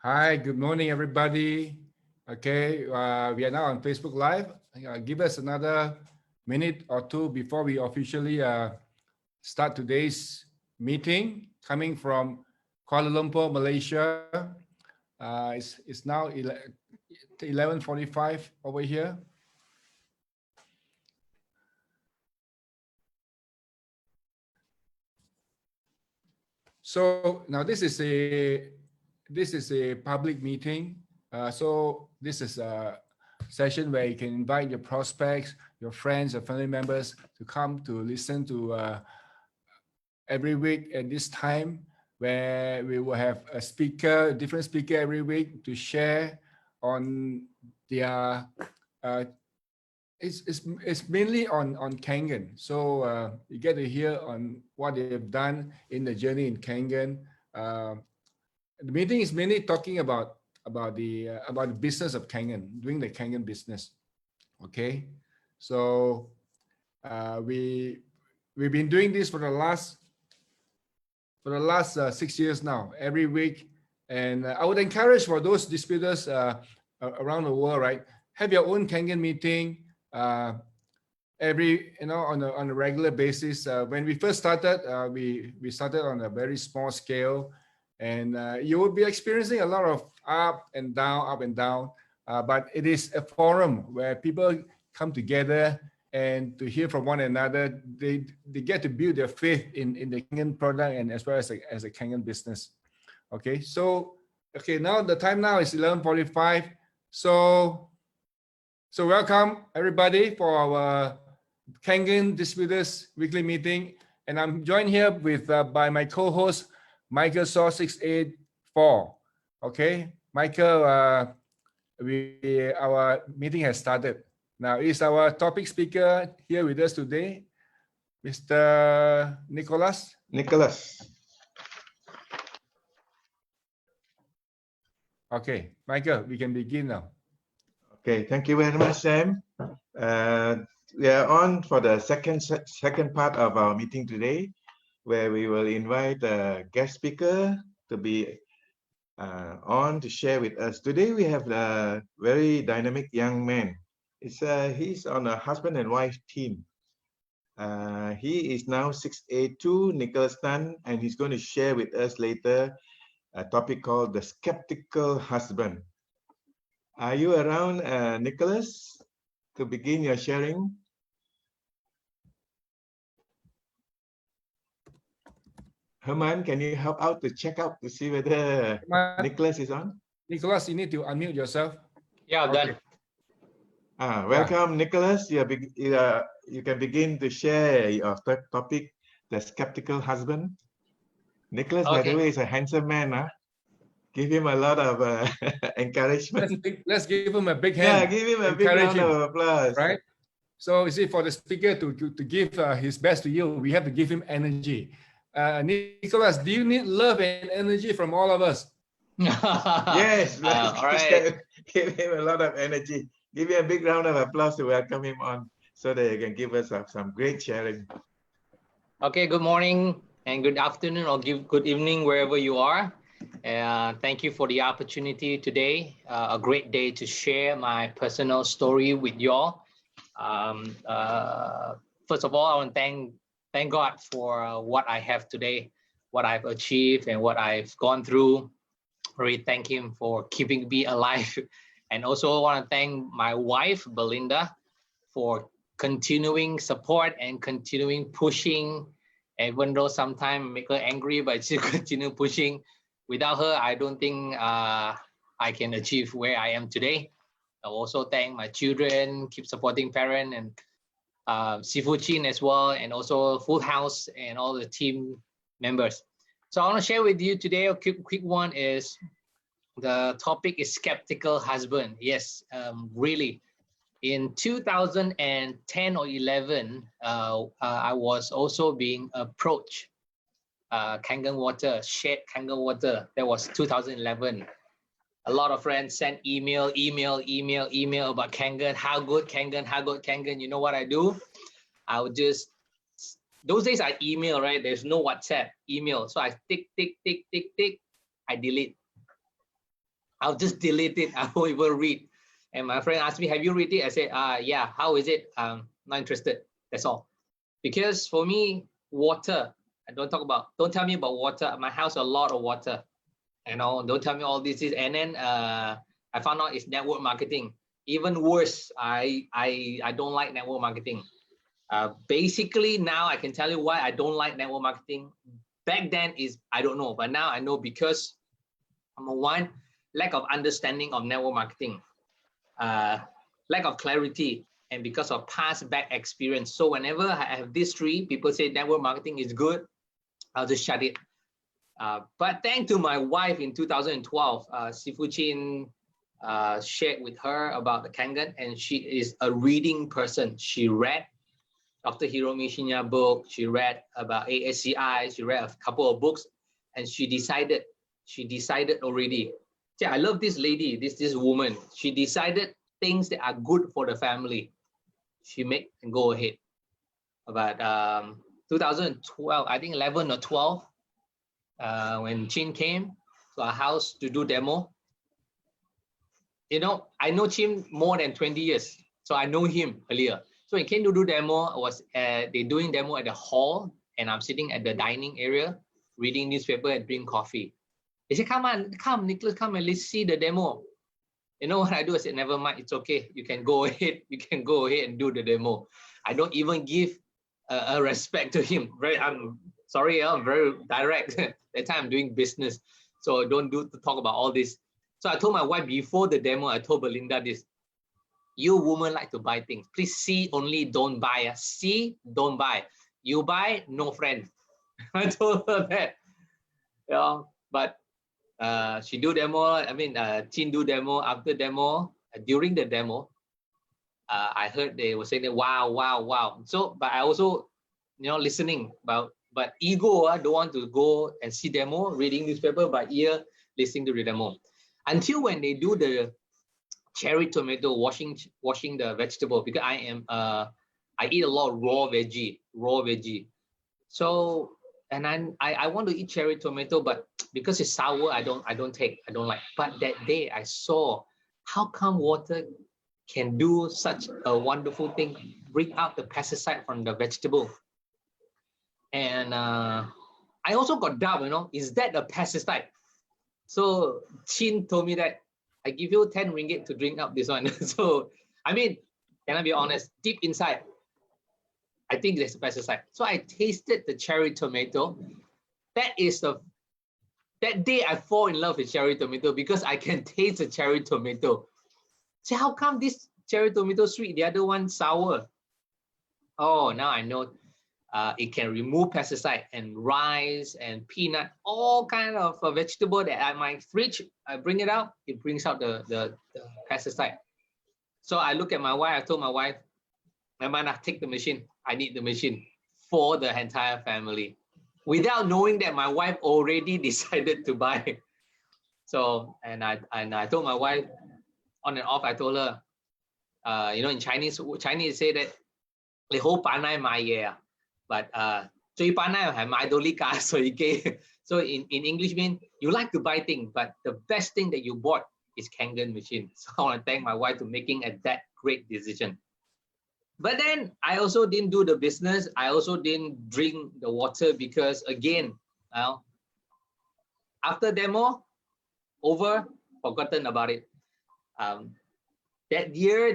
Hi, good morning, everybody. Okay, we are now on Facebook Live. Give us another minute or two before we officially start today's meeting. Coming from Kuala Lumpur, Malaysia. It's now 11:45 over here. So now this is a public meeting. So this is a session where you can invite your prospects, your friends, your family members to come to listen to every week at this time, where we will have a speaker, different speaker every week to share on their it's mainly on Kangen. So you get to hear on what they've done in the journey in Kangen. The meeting is mainly talking about the business of Kangen, doing the Kangen business. Okay, so we've been doing this for the last 6 years now, every week, and I would encourage for those distributors around the world, right? Have your own Kangen meeting. Every on a regular basis. When we first started, we started on a very small scale, and you will be experiencing a lot of up and down. But it is a forum where people come together and to hear from one another. They get to build their faith in the Kangen product and as well as a Kangen business. Okay, so now the time now is 11:45. So welcome everybody for our Kangen Distributors Weekly Meeting, and I'm joined here with by my co-host Michael Saw 684. Okay, Michael, our meeting has started. Now is our topic speaker here with us today, Mr. Nicolas. Okay, Michael, we can begin now. Okay, thank you very much, Sam. We are on for the second part of our meeting today, where we will invite a guest speaker to be on to share with us. Today we have a very dynamic young man. He's on a husband and wife team. He is now 682, Nicolas, and he's going to share with us later a topic called the skeptical husband. Are you around, Nicolas, to begin your sharing? Herman, can you help out to check out to see whether Nicolas is on? Nicolas, you need to unmute yourself. Yeah, done. Welcome, Nicolas. You can begin to share your topic, the skeptical husband. Nicolas, by the way, is a handsome man. Give him a lot of encouragement. Let's give him a big hand. Yeah, give him a big round of applause. Right? So, for the speaker to give his best to you, we have to give him energy. Nicolas, do you need love and energy from all of us? Yes. All right. Give him a lot of energy. Give him a big round of applause to welcome him on, so that he can give us some great sharing. Okay, good morning and good afternoon or good evening wherever you are. Thank you for the opportunity today. A great day to share my personal story with you all. First of all, I want to thank God for what I have today, what I've achieved and what I've gone through. Really thank him for keeping me alive. And also want to thank my wife, Belinda, for continuing support and continuing pushing. Even though sometimes make her angry, but she continue pushing. Without her, I don't think I can achieve where I am today. I also thank my children, keep supporting parent, and Sifu Chin as well, and also Full House and all the team members. So I want to share with you today a quick one is the topic is skeptical husband. Yes, really. In 2010 or 11, I was also being approached. Kangen water, shared Kangen water. That was 2011. A lot of friends sent email about Kangen. How good Kangen. You know what I do? I would just, those days I email, right? There's no WhatsApp, email. So I tick, I delete. I'll just delete it. I won't even read. And my friend asked me, have you read it? I said, yeah, how is it? Not interested. That's all. Because for me, water, don't tell me about water. My house, a lot of water. Don't tell me all this. And then I found out it's network marketing. Even worse, I don't like network marketing. Basically, now I can tell you why I don't like network marketing. Back then is, I don't know, but now I know because number one, lack of understanding of network marketing, lack of clarity, and because of past bad experience. So whenever I have these three, people say network marketing is good, I'll just shut it. But thanks to my wife in 2012, Sifu Chin shared with her about the Kangen, and she is a reading person. She read Dr. Hiromi Shinya book, she read about ASCI, she read a couple of books, and she decided already. Yeah, I love this lady, this woman. She decided things that are good for the family. She make and go ahead. About 2012, I think 11 or 12, when Chin came to our house to do demo. I know Chin more than 20 years, so I know him earlier. So he came to do demo. They're doing demo at the hall, and I'm sitting at the dining area, reading newspaper and drinking coffee. They said, come, Nicholas, come and let's see the demo. You know what I do? I said, never mind, it's okay. You can go ahead. You can go ahead and do the demo. I don't even give a respect to him. I'm sorry, I'm very direct. That time I'm doing business, so don't talk about all this. So I told my wife before the demo, I told Belinda this: you women like to buy things. Please see only, don't buy. See, don't buy. You buy, no friend. I told her that. But she do demo. Chin do demo. After demo, during the demo, I heard they were saying that wow. So, but I also, listening about. But ego, don't want to go and see demo, reading newspaper by ear, listening to the demo. Until when they do the cherry tomato, washing the vegetable, because I eat a lot of raw veggie. So, and I want to eat cherry tomato, but because it's sour, I don't like. But that day I saw how come water can do such a wonderful thing, bring out the pesticide from the vegetable. And I also got doubt, is that a pesticide? So Chin told me that I give you 10 ringgit to drink up this one. So, can I be honest? Deep inside, I think there's a pesticide. So I tasted the cherry tomato. That day I fall in love with cherry tomato because I can taste the cherry tomato. So how come this cherry tomato sweet, the other one sour? Oh, now I know. It can remove pesticide and rice and peanut, all kind of vegetable that at my fridge, I bring it out, it brings out the pesticide. So I look at my wife, I told my wife, Amanda, take the machine. I need the machine for the entire family. Without knowing that my wife already decided to buy. So, and I told my wife, on and off, I told her, in Chinese say that, "Le ho panai mai ye." But so in English mean you like to buy things, but the best thing that you bought is Kangen machine. So I want to thank my wife for making that great decision. But then I also didn't do the business. I also didn't drink the water because again, after demo, forgotten about it. That year,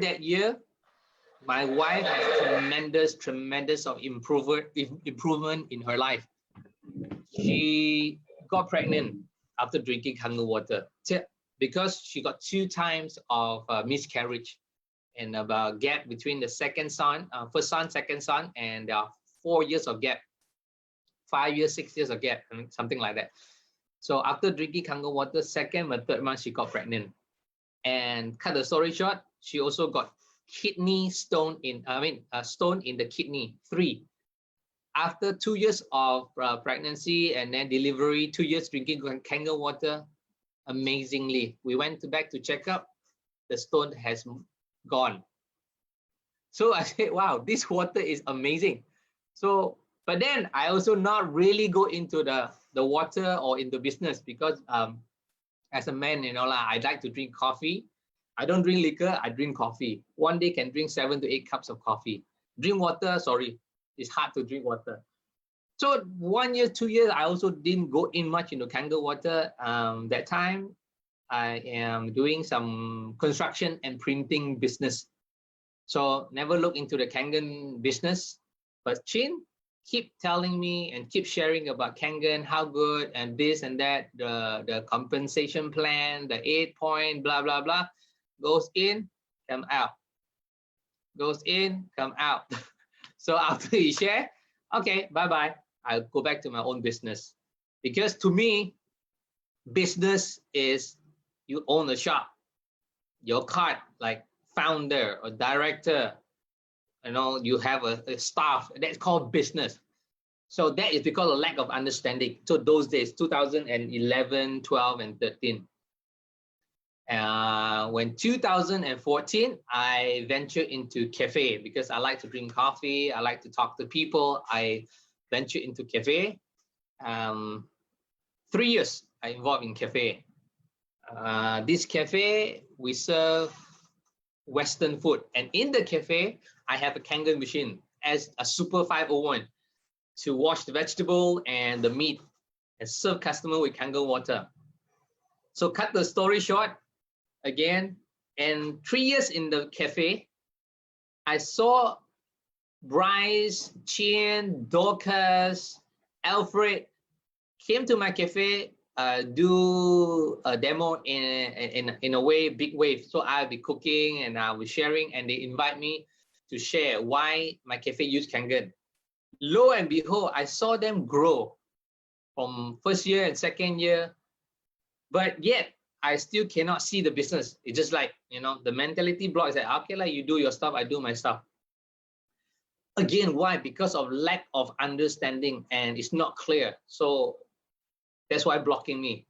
my wife has tremendous of improvement in her life. She got pregnant after drinking Kangen water because she got 2 times of miscarriage and about gap between the first son, second son, and there are 4 years of gap, 5 years, 6 years of gap, something like that. So after drinking Kangen water, second or third month, she got pregnant. And cut the story short, she also got stone in the kidney, 3. After 2 years of pregnancy and then delivery, 2 years drinking Kangen water, amazingly, we went back to check up, the stone has gone. So I said, wow, this water is amazing. So, but then I also not really go into the water or into business because as a man, I'd like to drink coffee. I don't drink liquor, I drink coffee. One day can drink 7 to 8 cups of coffee. Drink water, sorry, it's hard to drink water. So 1 year, 2 years, I also didn't go in much into Kangen water. That time, I am doing some construction and printing business. So never look into the Kangen business. But Chin keep telling me and keep sharing about Kangen, how good and this and that, the compensation plan, the 8-point, blah, blah, blah, goes in, come out. Goes in, come out. So after he share, okay, bye-bye. I'll go back to my own business. Because to me, business is you own a shop. Your card, like founder or director, you have a staff, that's called business. So that is because of lack of understanding. So those days, 2011, 12, and 13. When 2014, I ventured into cafe because I like to drink coffee. I like to talk to people. I ventured into cafe. 3 years I involved in cafe. This cafe, we serve Western food. And in the cafe, I have a Kangen machine as a Super 501 to wash the vegetable and the meat and serve customer with Kangen water. So cut the story short, again, and 3 years in the cafe, I saw Bryce, Chin, Dorcas, Alfred came to my cafe, do a demo in a way, big wave. So I'll be cooking and I'll be sharing, and they invite me to share why my cafe use Kangen. Lo and behold, I saw them grow from first year and second year, but yet I still cannot see the business. It's just like, the mentality block is like, okay, like you do your stuff, I do my stuff. Again, why? Because of lack of understanding and it's not clear. So that's why blocking me.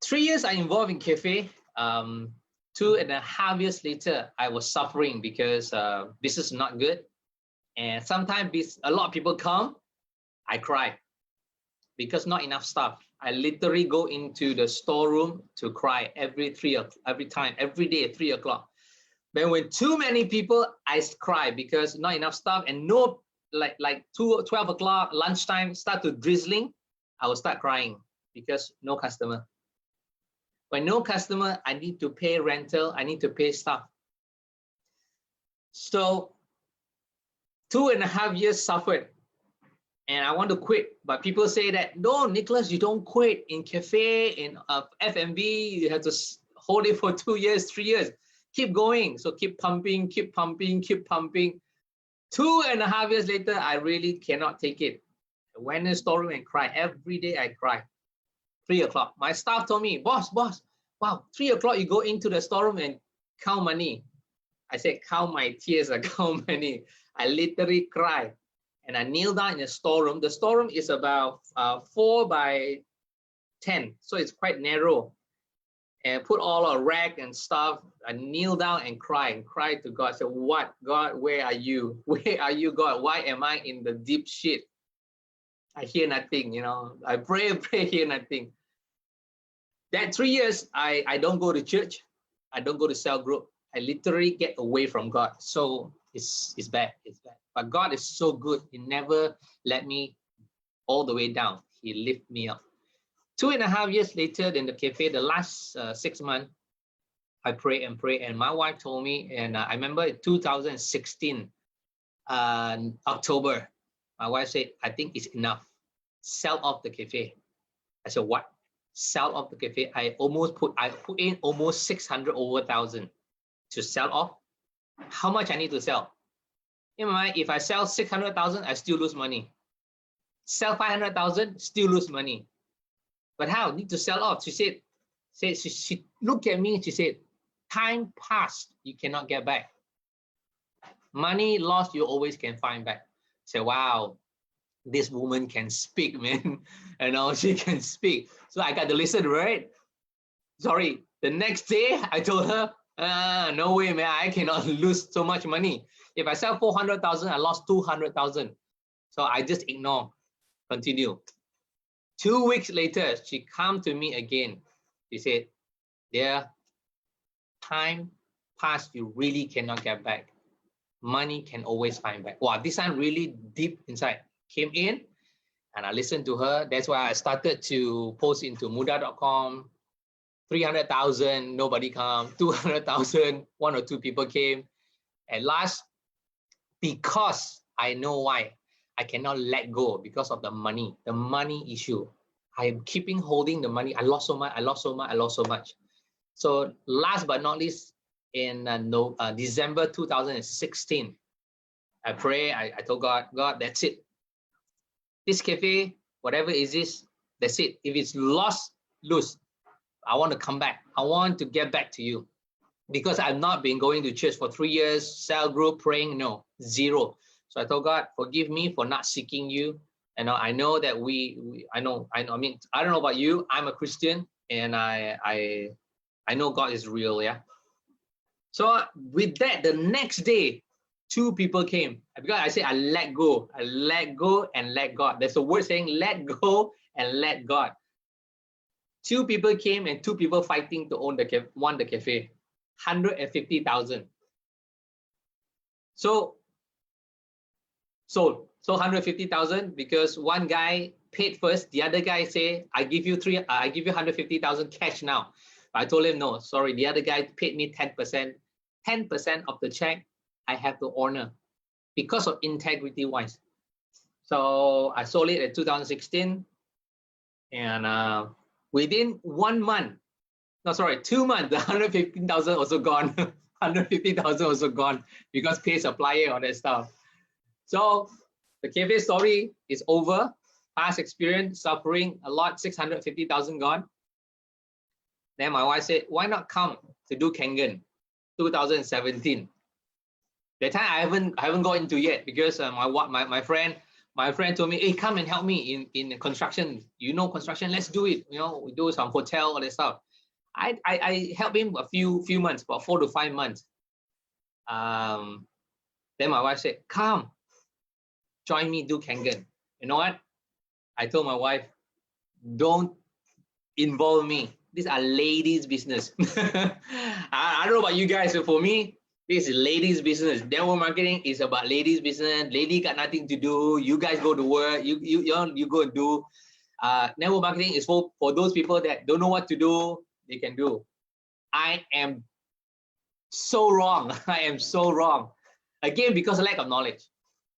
3 years I involved in cafe. 2.5 years later, I was suffering because business is not good. And sometimes a lot of people come, I cry because not enough staff. I literally go into the storeroom to cry every day at 3 o'clock. But when too many people, I cry because not enough staff and no, like 12 o'clock, lunchtime, start to drizzling, I will start crying because no customer. When no customer, I need to pay rental, I need to pay staff. So 2.5 years suffered and I want to quit, but people say that, no, Nicholas, you don't quit in cafe, in F&B, you have to hold it for 2 years, 3 years. Keep going. So keep pumping, keep pumping, keep pumping. 2.5 years later, I really cannot take it. I went in the storeroom and cried. Every day I cry. 3 o'clock. My staff told me, boss, wow, 3 o'clock you go into the storeroom and count money. I said, count my tears, I count money. I literally cry. And I kneel down in the storeroom. The storeroom is about 4 by 10. So it's quite narrow. And put all a rack and stuff. I kneel down and cry to God. I said, what, God, where are you? Where are you, God? Why am I in the deep shit? I hear nothing, I pray, hear nothing. That 3 years, I don't go to church. I don't go to cell group. I literally get away from God. So it's bad, it's bad. But God is so good. He never let me all the way down. He lifted me up. 2.5 years later in the cafe, the last 6 months, I pray and pray. And my wife told me, and I remember 2016, October, my wife said, I think it's enough. Sell off the cafe. I said, what? Sell off the cafe. I put in almost 600 over 1,000 to sell off. How much I need to sell? In my mind, if I sell 600,000, I still lose money. Sell 500,000, still lose money. But how? Need to sell off. She said, she looked at me, she said, time passed, you cannot get back. Money lost, you always can find back. I said, wow, this woman can speak, man. She can speak. So I got to listen, right? Sorry, the next day I told her, no way, man, I cannot lose so much money. If I sell 400,000, I lost 200,000. So I just ignore, continue. 2 weeks later, she come to me again. She said, "Dear, time past you really cannot get back. Money can always find back." Wow, this time really deep inside. Came in and I listened to her. That's why I started to post into muda.com. 300,000, nobody come. 200,000, 1 or 2 people came. At last, because I know why, I cannot let go because of the money issue. I'm keeping holding the money. I lost so much. So last but not least, in December 2016, I pray, I told God, that's it. This cafe, whatever it is, that's it. If it's lost, lose. I want to come back. I want to get back to you. Because I've not been going to church for 3 years, cell group, praying, no, zero. So I told God, forgive me for not seeking you. And I know that I mean, I don't know about you. I'm a Christian and I know God is real, yeah. So with that, the next day, 2 people came. Because I said, I let go and let God. There's a word saying, let go and let God. 2 people came and 2 people fighting to own the cafe. 150,000. So sold. So 150,000 because one guy paid first. The other guy say, I give you 150,000 cash now. I told him, no, sorry. The other guy paid me 10%. 10% of the check I have to honor because of integrity wise. So I sold it in 2016 and within 1 month, no, sorry, 2 months, the 115,000 also gone. 150,000 also gone because pay supplier, all that stuff. So the cafe story is over. Past experience, suffering a lot, 650,000 gone. Then my wife said, why not come to do Kangen 2017? That time I haven't got into yet because my friend told me, hey, come and help me in construction. You know construction, let's do it. You know, we do some hotel, all that stuff. I helped him a few months, about 4 to 5 months. Then my wife said, come, join me, do Kangen. You know what? I told my wife, don't involve me. These are ladies' business. I don't know about you guys, but for me, this is ladies' business. Network marketing is about ladies' business. Lady got nothing to do. You guys go to work. You go and do. Network marketing is for those people that don't know what to do. They can do. I am so wrong. I am so wrong. Again, because of lack of knowledge.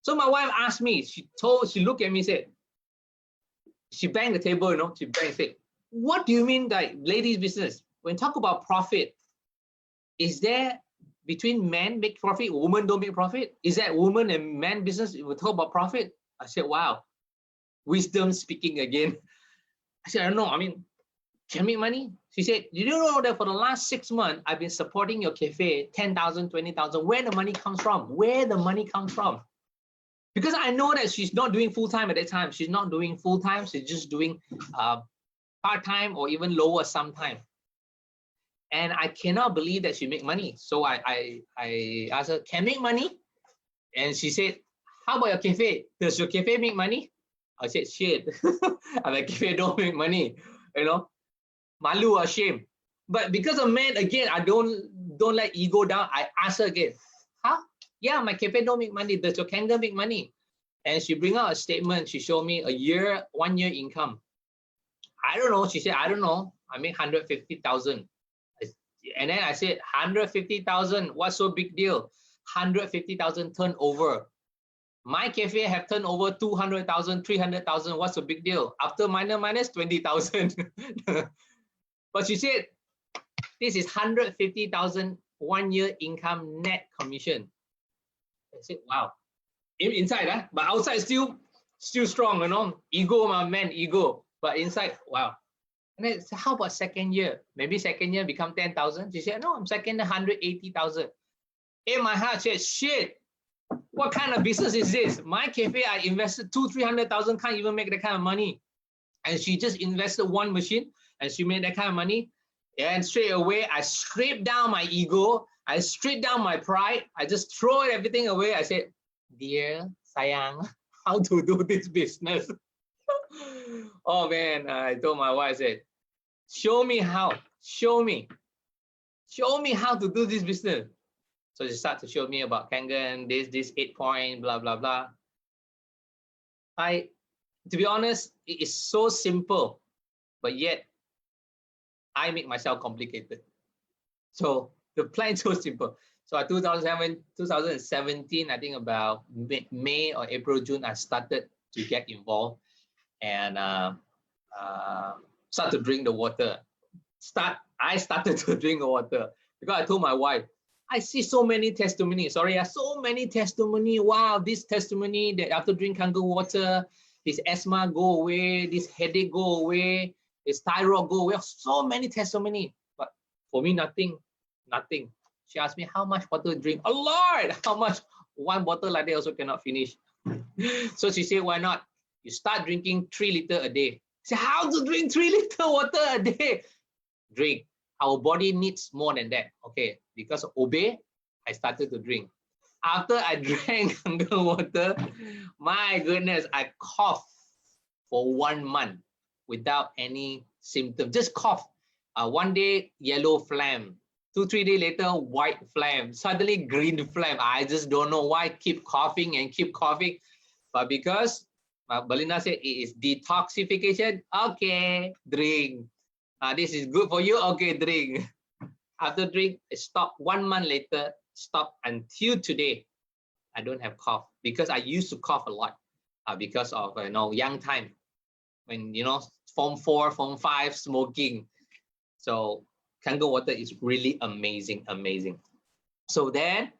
So my wife asked me, she looked at me, said, she banged the table, you know, she banged, said, what do you mean by ladies' business? When talk about profit, is there between men make profit, women don't make profit? Is that woman and man business, we talk about profit? I said, wow, wisdom speaking again. I said, I don't know, I mean, can make money? She said, you don't know that for the last 6 months, I've been supporting your cafe, 10,000, 20,000. Where the money comes from? Where the money comes from? Because I know that she's not doing full-time at that time. She's not doing full-time. She's just doing part-time or even lower sometime. And I cannot believe that she make money. So I asked her, can make money? And she said, how about your cafe? Does your cafe make money? I said, shit, my cafe don't make money, you know? Malu or shame. But because of men, again, I don't let ego down. I ask her again, huh? Yeah, my cafe don't make money. Does your Kangen make money? And she bring out a statement. She showed me 1 year income. I don't know. She said, I don't know. I make 150,000. And then I said, 150,000, what's so big deal? 150,000 turnover. My cafe have turned over 200,000, 300,000. What's the big deal? After minus 20,000. But she said, this is 150,000 1 year income net commission. I said, wow. Inside, but outside still strong, you know. Ego, my man, ego. But inside, wow. And I said, how about second year? Maybe second year become 10,000. She said, no, I'm second 180,000. In my heart, she said, shit. What kind of business is this? My cafe, I invested 200,000-300,000, can't even make that kind of money. And she just invested 1 machine and she made that kind of money. And straight away, I stripped down my ego. I stripped down my pride. I just throw everything away. I said, dear, sayang, how to do this business? Oh man, I told my wife, I said, Show me how. Show me how to do this business. So she started to show me about Kangen, this 8-point, blah, blah, blah. To be honest, it is so simple, but yet I make myself complicated. So the plan is so simple. So at 2017, I think about May or April, June, I started to get involved and start to drink the water. I started to drink the water because I told my wife, I see so many testimonies. Sorry, so many testimony. Wow, this testimony that after drinking Kangen water, his asthma go away, this headache go away, his thyroid go away. So many testimony, but for me, nothing. She asked me how much water to drink. Oh Lord, how much? One bottle like that also cannot finish. So she said, why not? You start drinking 3 liters a day. I said, how to drink 3 liters water a day? Drink. Our body needs more than that. Okay, because obey, I started to drink. After I drank Kangen water, my goodness, I coughed for 1 month without any symptom. Just cough. One day, yellow phlegm. 2-3 days later, white phlegm. Suddenly, green phlegm. I just don't know why. Keep coughing and keep coughing. But because Belinda said it is detoxification, okay, drink. This is good for you, okay, drink. After drink, it stopped. 1 month later, stopped until today. I don't have cough because I used to cough a lot because of young time when Form 4, Form 5 smoking. So Kangen water is really amazing. So then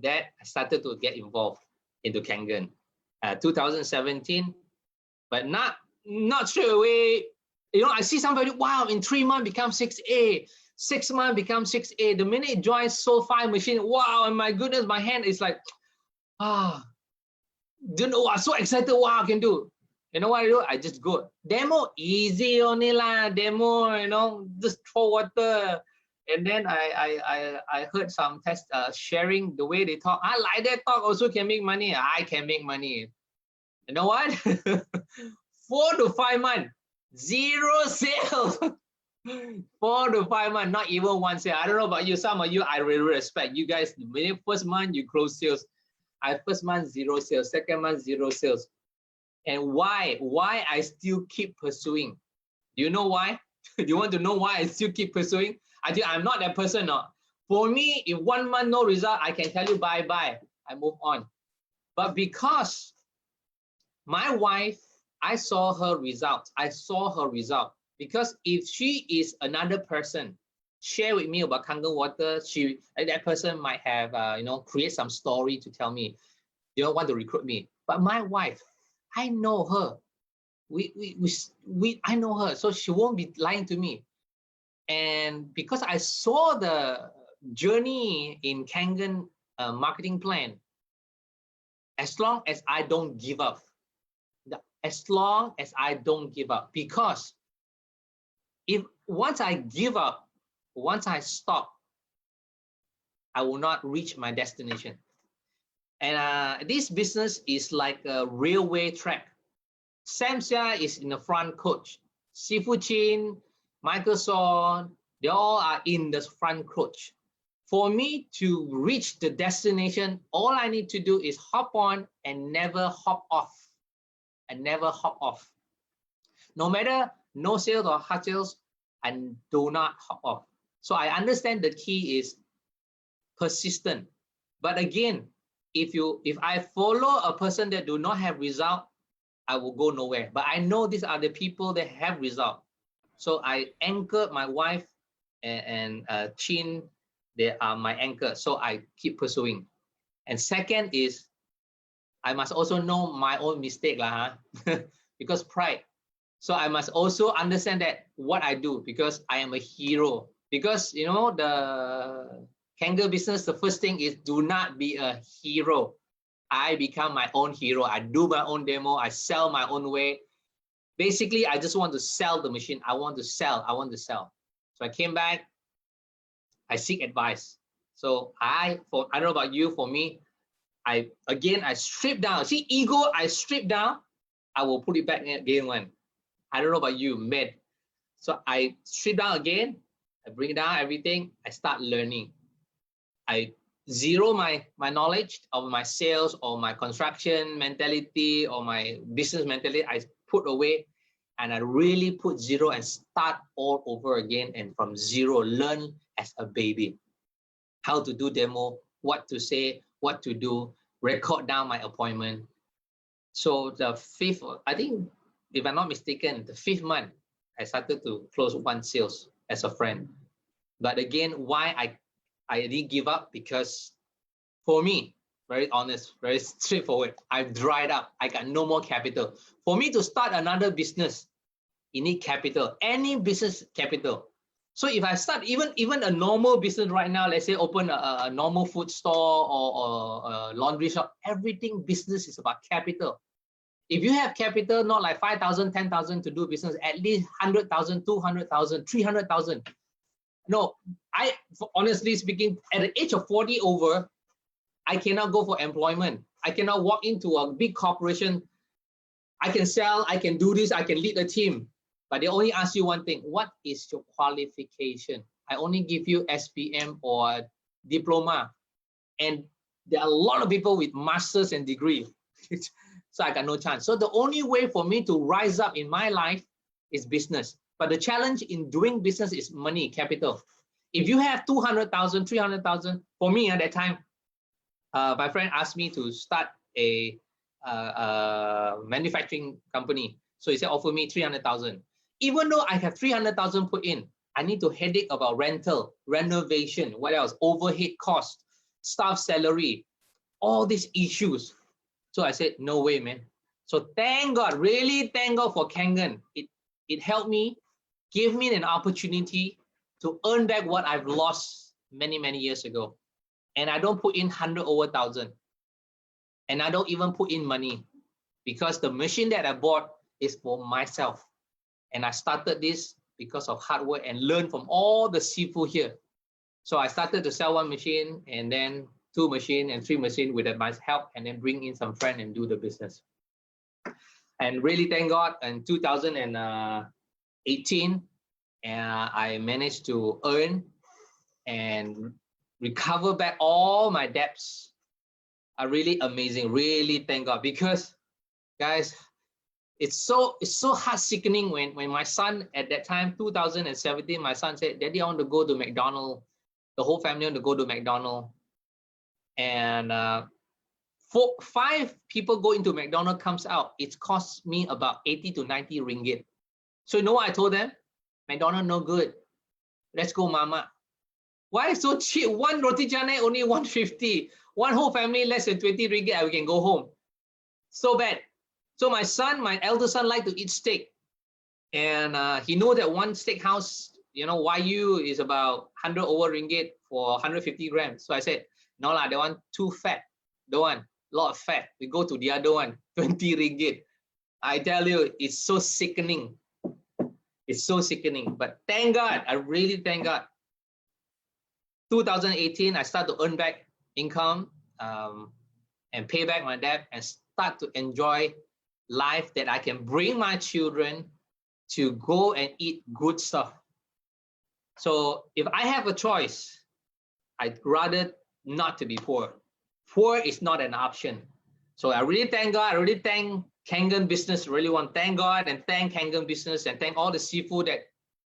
that I started to get involved into Kangen. 2017, but not straight away. I see somebody, wow, in 3 months become 6A, 6 months become 6A. The minute it joins Soul 5 machine, wow, and my goodness, my hand is like, I'm so excited, wow, I can do. You know what I do? I just go. Demo, easy only lah, demo, just throw water. And then I heard some test sharing the way they talk. I like that talk also can make money. I can make money. You know what? 4 to 5 months, 0 sales. 4 to 5 months, not even 1 sale. I don't know about you. Some of you, I really respect you guys. The first month you close sales. First month 0 sales. Second month 0 sales. And why I still keep pursuing? Do you know why? Do you want to know why I still keep pursuing? I think I'm not that person. No. For me, if 1 month no result, I can tell you bye-bye. I move on. But because my wife, I saw her result. Because if she is another person, share with me about Kangen water, that person might have create some story to tell me, want to recruit me. But my wife, I know her. I know her, so she won't be lying to me. And because I saw the journey in Kangen marketing plan, as long as I don't give up, because if once I give up, once I stop, I will not reach my destination. And this business is like a railway track. Sam Sia is in the front coach. Sifu Chin, Michael Son, they all are in the front coach. For me to reach the destination, all I need to do is hop on and never hop off. No matter no sales or hard sales, I do not hop off. So I understand the key is persistent. But again, if I follow a person that do not have result, I will go nowhere. But I know these are the people that have result. So I anchored my wife and Chin, they are my anchor. So I keep pursuing. And second is, I must also know my own mistake because pride. So I must also understand that what I do, because I am a hero. Because the Kangen business, the first thing is do not be a hero. I become my own hero. I do my own demo. I sell my own way. Basically, I just want to sell the machine. I want to sell. So I came back. I seek advice. So I don't know about you. For me, I strip down. See, ego, I strip down. I will put it back again one. I don't know about you, mad. So I strip down again, I bring down everything, I start learning. I zero my knowledge of my sales or my construction mentality or my business mentality. I put away and I really put zero and start all over again. And from zero, learn as a baby. How to do demo, what to say, what to do, record down my appointment. So the fifth, I think, if I'm not mistaken, the 5th month, I started to close 1 sales as a friend. But again, why I didn't give up? Because for me, very honest, very straightforward, I've dried up. I got no more capital. For me to start another business, you need capital, any business capital. So if I start even a normal business right now, let's say open a normal food store or a laundry shop, everything business is about capital. If you have capital, not like 5,000, 10,000 to do business, at least 100,000, 200,000, 300,000. No, honestly speaking, at the age of 40 over, I cannot go for employment. I cannot walk into a big corporation. I can sell, I can do this, I can lead a team. But they only ask you one thing: what is your qualification? I only give you SPM or diploma. And there are a lot of people with masters and degree. So I got no chance. So the only way for me to rise up in my life is business. But the challenge in doing business is money, capital. If you have 200,000, 300,000, for me at that time, my friend asked me to start a manufacturing company. So he said, offer me 300,000. Even though I have 300,000 put in, I need to headache about rental, renovation, what else, overhead cost, staff salary, all these issues. So I said, no way, man. So thank God, really thank God for Kangen. It helped me, gave me an opportunity to earn back what I've lost many, many years ago. And I don't put in 100 over 1,000. And I don't even put in money because the machine that I bought is for myself. And I started this because of hard work and learn from all the seafood here. So I started to sell 1 machine and then 2 machine and 3 machine with my help, and then bring in some friend and do the business. And really thank God in 2018, I managed to earn and recover back all my debts. Are really amazing, really thank God, because guys, it's so heart sickening when my son at that time, 2017, my son said, Daddy, I want to go to McDonald's. The whole family want to go to McDonald's. And 5 people go into McDonald's, comes out, it costs me about 80 to 90 ringgit. So you know what I told them? McDonald's no good. Let's go Mama. Why so cheap? 1 roti canai only 150. 1 whole family less than 20 ringgit, we can go home. So bad. So my son, my elder son, like to eat steak. And he know that 1 steakhouse, YU is about 100 over ringgit for 150 grams. So I said, no lah, that one too fat. Don't want, lot of fat. We go to the other one, 20 ringgit. I tell you, it's so sickening. It's so sickening. But thank God, I really thank God. 2018, I start to earn back income and pay back my debt and start to enjoy life that I can bring my children to go and eat good stuff. So if I have a choice, I'd rather not to be poor. Poor is not an option. So I really thank God. I really thank Kangen Business. Really want to thank God and thank Kangen Business and thank all the seafood that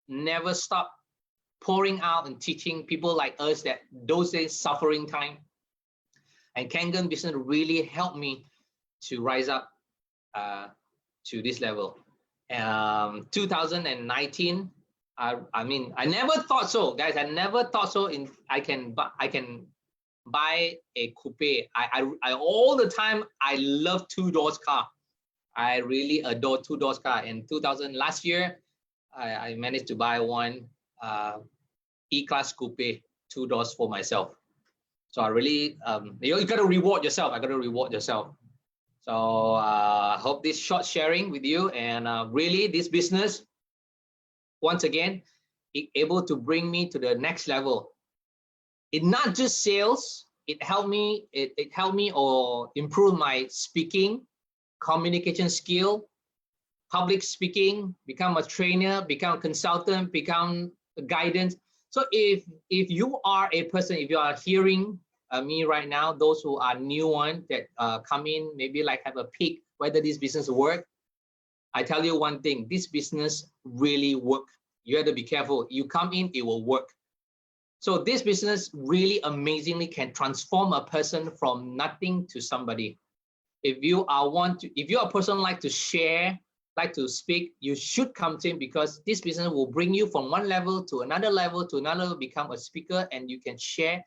never stop pouring out and teaching people like us that those days suffering time. And Kangen Business really helped me to rise up to this level. 2019, I mean, I never thought so, guys. I never thought so. I can buy a coupe. I all the time I love 2-door car. I really adore 2-door car. In last year, I managed to buy one E-Class coupe, 2 doors for myself. So I really, you got to reward yourself. I got to reward yourself. So I hope this short sharing with you, and really this business, once again, it able to bring me to the next level. It not just sales, it helped me, it helped me or improve my speaking, communication skill, public speaking, become a trainer, become a consultant, become a guidance. So if you are a person, if you are hearing me right now, those who are new one that come in, maybe like have a peek whether this business work, I tell you one thing, this business really work. You have to be careful. You come in, it will work. So this business really amazingly can transform a person from nothing to somebody. If you are a person like to share, like to speak, you should come to him, because this business will bring you from one level to another, become a speaker, and you can share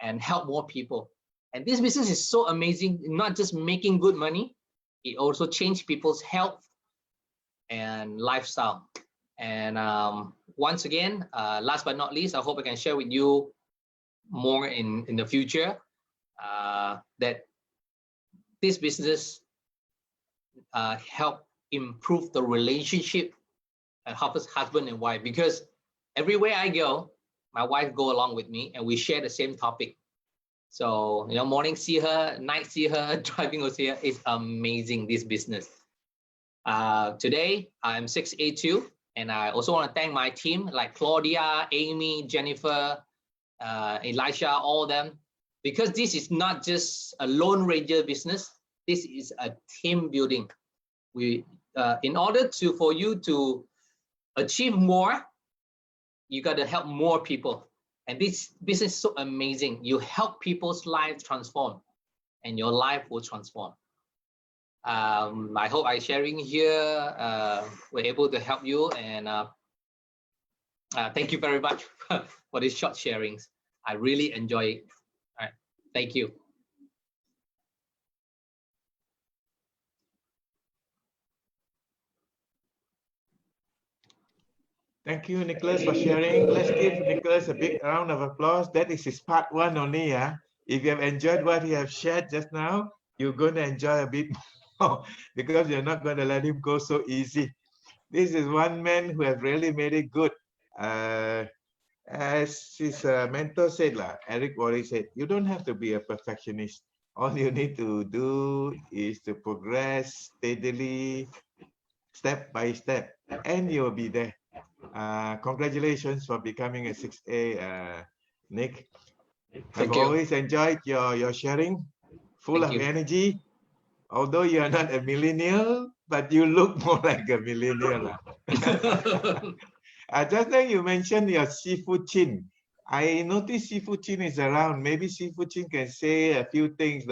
and help more people. And this business is so amazing, not just making good money, it also changed people's health and lifestyle. And once again, last but not least, I hope I can share with you more in the future that this business help improve the relationship and husband and wife, because everywhere I go, my wife go along with me and we share the same topic. So, morning see her, night see her, driving or see her. It's amazing, this business. Today, I'm 6A2, and I also want to thank my team like Claudia, Amy, Jennifer, Elisha, all of them, because this is not just a Lone Ranger business. This is a team building. In order for you to achieve more, you got to help more people. And this business is so amazing. You help people's lives transform, and your life will transform. I hope I sharing here we're able to help you, and thank you very much for these short sharings. I really enjoy it. All right, thank you. Thank you, Nicholas, for sharing. Let's give Nicholas a big round of applause. That is his part one only. If you have enjoyed what he has shared just now, you're going to enjoy a bit more because you're not going to let him go so easy. This is one man who has really made it good. As his mentor said, Eric Worre said, you don't have to be a perfectionist. All you need to do is to progress steadily, step by step, and you'll be there. Congratulations for becoming a 6A, Nick. I've always enjoyed your sharing, full of energy. Although you are not a millennial, but you look more like a millennial. Just now you mentioned your seafood chin. I noticed seafood chin is around. Maybe seafood chin can say a few things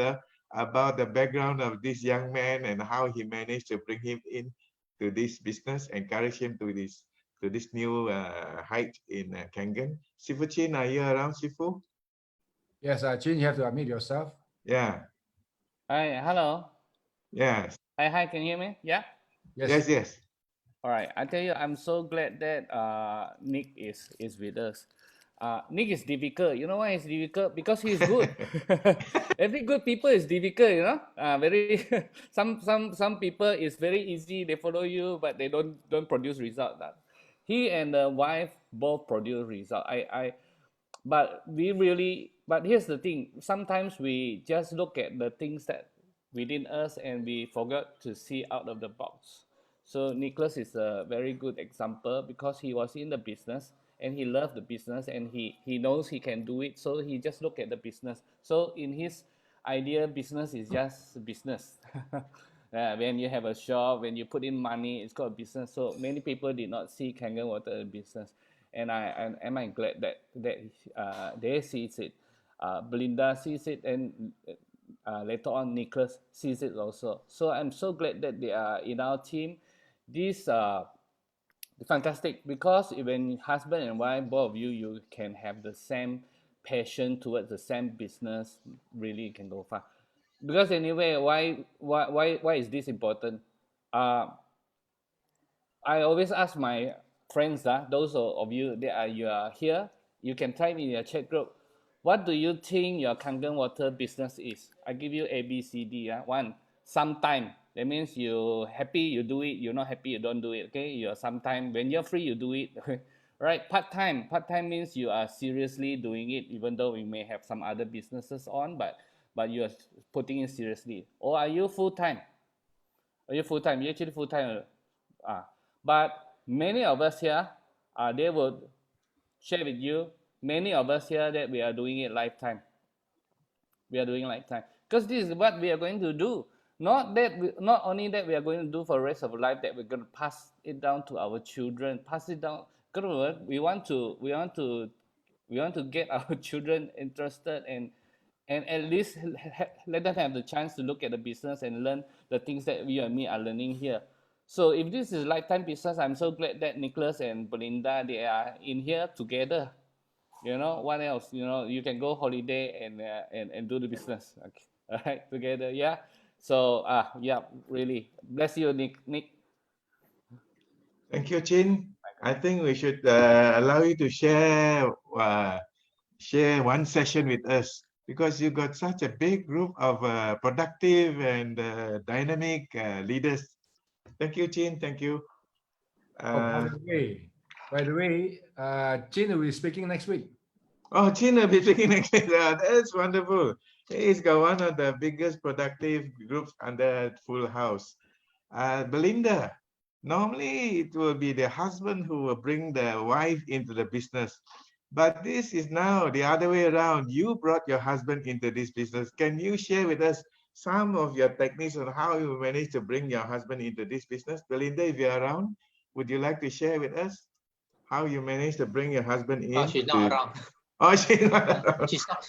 about the background of this young man and how he managed to bring him in to this business, encourage him to this new height in Kangen. Sifu Chin, are you around, Sifu? Yes, Chin, you have to unmute yourself. Yeah. Hi, hello. Yes. Hi, can you hear me? Yeah? Yes. All right, I tell you, I'm so glad that Nick is with us. Nick is difficult. You know why he's difficult? Because he's good. Every good people is difficult, very some people is very easy. They follow you, but they don't produce result. He and the wife both produce result. But here's the thing. Sometimes we just look at the things that within us and we forgot to see out of the box. So Nicholas is a very good example because he was in the business and he loved the business and he knows he can do it. So he just look at the business. So in his idea, business is just business. When you have a shop, when you put in money, it's called business. So many people did not see Kangen Water as business. And I'm glad that they sees it. Belinda sees it, and later on Nicholas sees it also. So I'm so glad that they are in our team. This fantastic because when husband and wife, both of you can have the same passion towards the same business. Really can go far. Because anyway, why is this important? I always ask my friends, those of you that you are here, you can type in your chat group. What do you think your Kangen water business is? I give you A, B, C, D. One, sometime. That means you're happy, you do it. You're not happy, you don't do it. Okay, you're sometime. When you're free, you do it. Right? Part-time. Part-time means you are seriously doing it, even though you may have some other businesses on, but you are putting it seriously. Or are you full-time? Are you full-time? You're actually full-time. But many of us here, they will share with you, many of us here that we are doing it lifetime. We are doing lifetime. Because this is what we are going to do. Not only that we are going to do for the rest of our life, that we're going to pass it down to our children, pass it down. Because we want to get our children interested and at least let them have the chance to look at the business and learn the things that you and me are learning here. So if this is lifetime business, I'm so glad that Nicholas and Belinda, they are in here together. You know, what else? You know, you can go holiday and do the business. Okay. All right, together. Yeah. So yeah, really bless you, Nick. Thank you, Chin. I think we should allow you to share one session with us, because you got such a big group of productive and dynamic leaders. Thank you, Chin. Thank you. By the way, Chin will be speaking next week. Oh, Chin will be speaking next week. That's wonderful. He's got one of the biggest productive groups under Full House. Belinda, normally it will be the husband who will bring the wife into the business. But this is now the other way around. You brought your husband into this business. Can you share with us some of your techniques on how you managed to bring your husband into this business? Belinda, if you're around, would you like to share with us how you managed to bring your husband in? Oh, she's not around. Oh, she's not around. She's not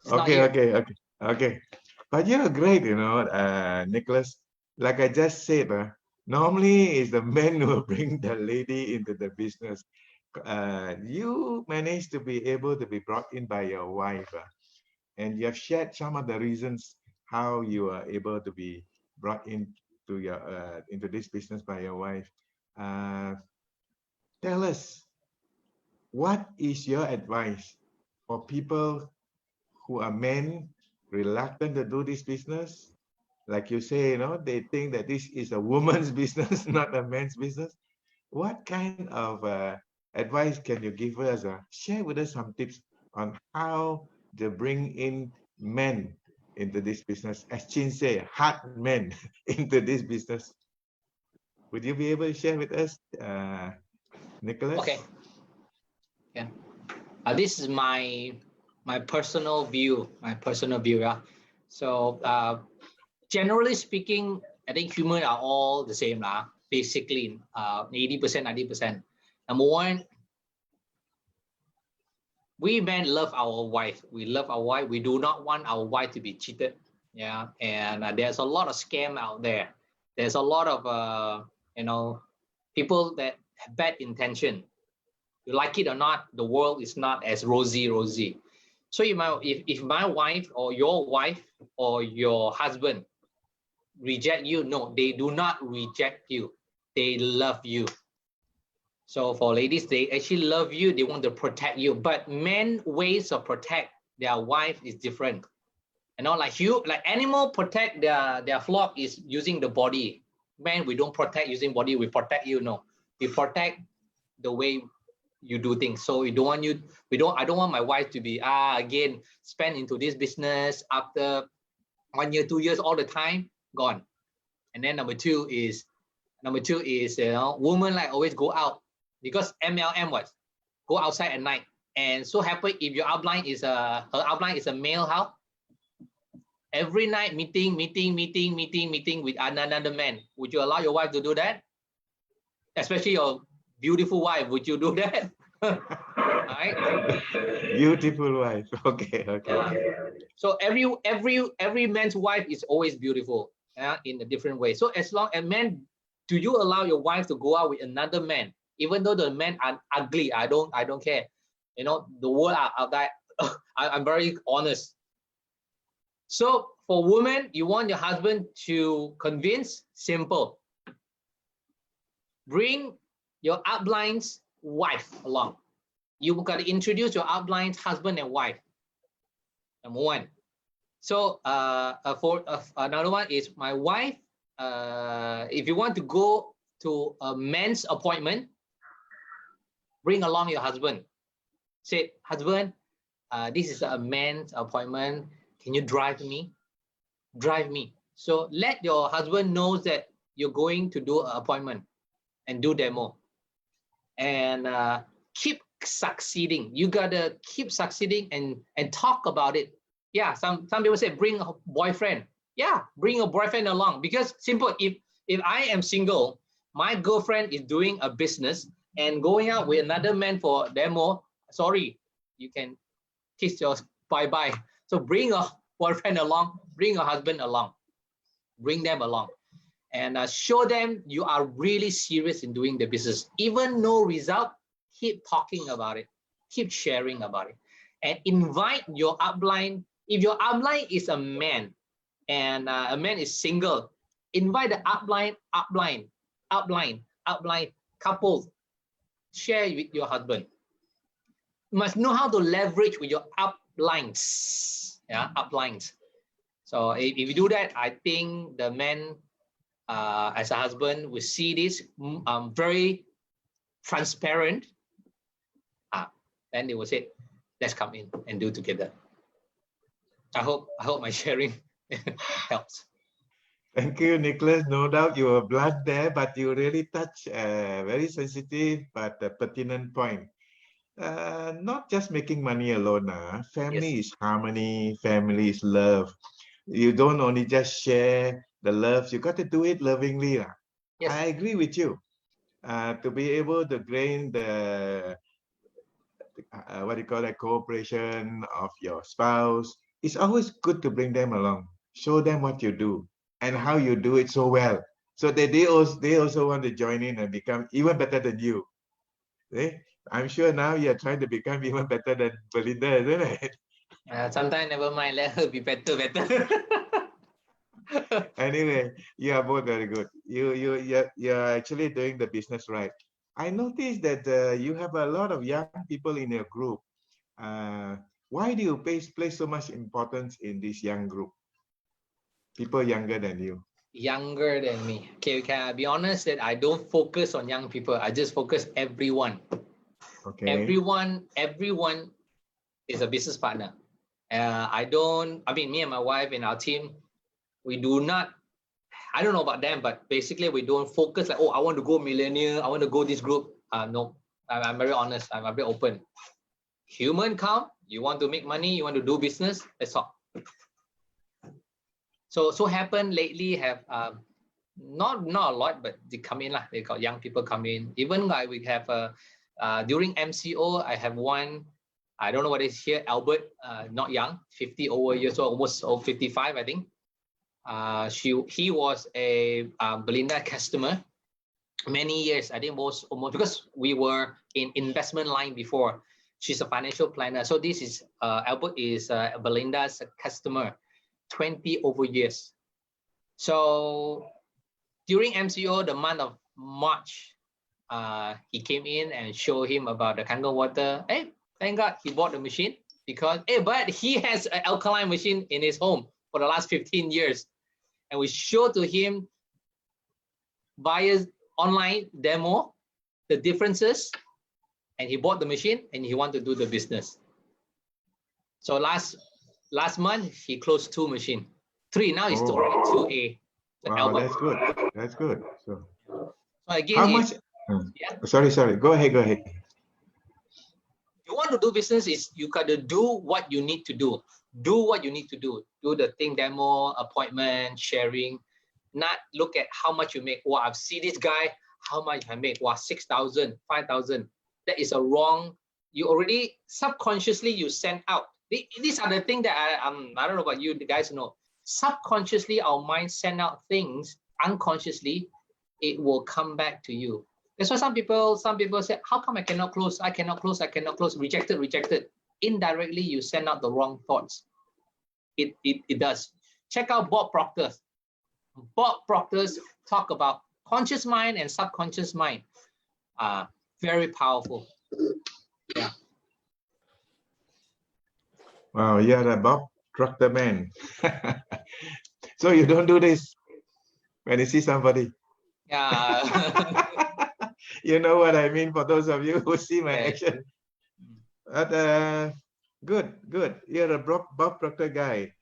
Okay, here. okay. But you're great, Nicholas. Like I just said, normally it's the men who bring the lady into the business. You managed to be able to be brought in by your wife, and you have shared some of the reasons how you are able to be brought into this business by your wife. Tell us, what is your advice for people who are men reluctant to do this business? Like you say, they think that this is a woman's business, not a man's business. What kind of advice can you give us? Share with us some tips on how to bring in men into this business. As Chin say, hard men into this business. Would you be able to share with us, Nicholas? Okay. Yeah. This is my personal view. Yeah. So generally speaking, I think humans are all the same basically 80%, 90%. Number one, we men love our wife. We love our wife. We do not want our wife to be cheated. Yeah. And there's a lot of scam out there. There's a lot of people that have bad intention. You like it or not, the world is not as rosy. So if my wife or your husband reject you, no, they do not reject you. They love you. So for ladies, they actually love you. They want to protect you. But men ways of protect their wife is different. Like animal protect their flock is using the body. Men, we don't protect using body. We protect you. No, we protect the way you do things. So I don't want my wife to be again spend into this business after 1 year, 2 years, all the time gone. And then number two is women like always go out, because MLM was go outside at night. And so happy if your upline is her upline is a male, how every night meeting with another man. Would you allow your wife to do that? Especially your beautiful wife, would you do that? Right? Beautiful wife. Okay. So every man's wife is always beautiful in a different way. So as long as men, do you allow your wife to go out with another man, even though the men are ugly? I don't care. The world are out there. I'm very honest. So for women, you want your husband to convince, simple. Bring your upline's wife along. You've got to introduce your upline's husband and wife. Number one. So for another one is my wife. If you want to go to a men's appointment, bring along your husband. Say, husband, this is a men's appointment. Can you drive me? Drive me. So let your husband know that you're going to do an appointment. and do demo, and keep succeeding. You gotta keep succeeding and talk about it. Yeah, some people say bring a boyfriend. Yeah, bring a boyfriend along, because simple. If I am single, my girlfriend is doing a business and going out with another man for demo, sorry, you can kiss your bye-bye. So bring a boyfriend along, bring a husband along, bring them along, and show them you are really serious in doing the business. Even no result, keep talking about it, keep sharing about it, and invite your upline. If your upline is a man and a man is single, invite the upline couples, share with your husband. You must know how to leverage with your uplines. Yeah, uplines. So if you do that, I think the man as a husband will see this very transparent. Then they will say, let's come in and do together. I hope my sharing helps. Thank you, Nicholas. No doubt you were blunt there, but you really touch a very sensitive but a pertinent point. Not just making money alone. Family is harmony, family is love. You don't only just share the love, you got to do it lovingly. Yes. I agree with you. To be able to gain the what do you call that, cooperation of your spouse, it's always good to bring them along, show them what you do and how you do it so well, so that they also want to join in and become even better than you. I'm sure now you're trying to become even better than Belinda, isn't it? Sometimes never mind, let her be better. Anyway, you are both very good. You're actually doing the business right. I noticed that you have a lot of young people in your group. Why do you place so much importance in this young group? People younger than you. Younger than me. Okay, can I be honest that I don't focus on young people. I just focus everyone. Okay. Everyone is a business partner. Me and my wife and our team, we do not, I don't know about them, but basically we don't focus like, oh, I want to go millennial, I want to go this group. No, I'm very honest. I'm very open. Human come, you want to make money, you want to do business, that's all. So happen lately have not a lot, but they come in lah. They got young people come in. Even like we have during MCO, I have one. I don't know what is here. Albert, not young, 50 over years old, almost 55, I think. He was a Belinda customer many years. I think almost because we were in investment line before. She's a financial planner. So this is Albert is Belinda's customer, 20 over years. So during MCO, the month of March, he came in and showed him about the Kangen water. Hey, thank God he bought the machine because, but he has an alkaline machine in his home for the last 15 years. And we showed to him via online demo, the differences, and he bought the machine and he wanted to do the business. So last month, he closed 2 machines. 3, now he's already 2A. Wow, Albert. that's good. That's good. So again, how much? Yeah. Sorry. Go ahead. You want to do business is you got to do what you need to do. Do what you need to do. Do the thing, demo, appointment, sharing. Not look at how much you make. I've seen this guy, how much I make. 6,000, 5,000. That is a wrong. You already subconsciously you send out. These are the things that I don't know about you guys know. Subconsciously, our mind send out things. Unconsciously, it will come back to you. That's why some people say, how come I cannot close? I cannot close. Rejected. Indirectly, you send out the wrong thoughts. It does. Check out Bob Proctor. Bob Proctor's talk about conscious mind and subconscious mind. Very powerful. Yeah. Wow, you're a Bob Proctor man. So you don't do this when you see somebody. Yeah. You know what I mean for those of you who see my action. But good. You're a Bob Proctor guy.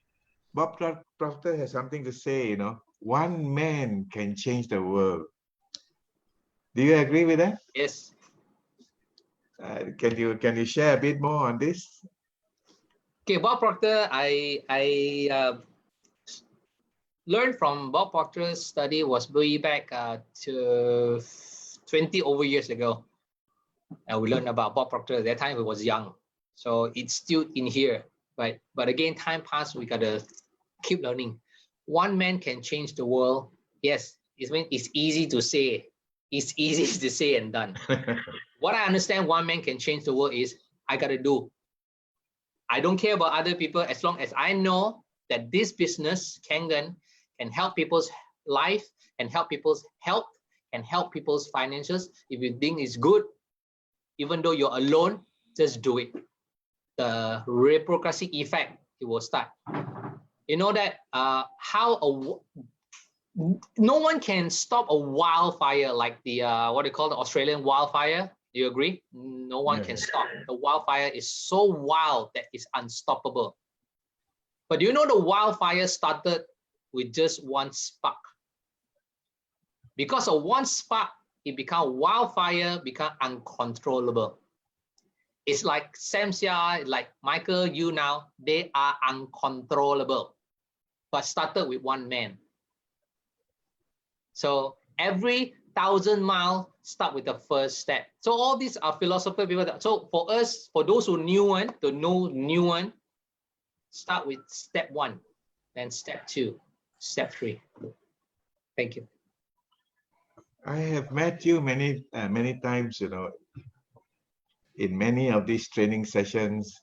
Bob Proctor has something to say, one man can change the world. Do you agree with that? Yes. Can you share a bit more on this? Okay, Bob Proctor, I learned from Bob Proctor's study was way back to 20 over years ago. And we learned about Bob Proctor. At that time, he was young. So it's still in here. But again, time passed, we got to keep learning. One man can change the world. Yes, it's easy to say. It's easy to say and done. What I understand one man can change the world is I got to do. I don't care about other people as long as I know that this business, Kangen, can help people's life and help people's health and help people's finances. If you think it's good, even though you're alone, just do it. The reciprocal effect, it will start. You know that no one can stop a wildfire like the what they call the Australian wildfire. Do you agree? No one can stop. The wildfire is so wild that it's unstoppable. But do you know the wildfire started with just one spark? Because of one spark, it became wildfire, become uncontrollable. It's like Sam Sia, like Michael, you now, they are uncontrollable, but started with one man. So every 1,000 miles start with the first step. So all these are philosophical people. So for us, for those who new one, start with step 1, then step 2, step 3. Thank you. I have met you many times, in many of these training sessions,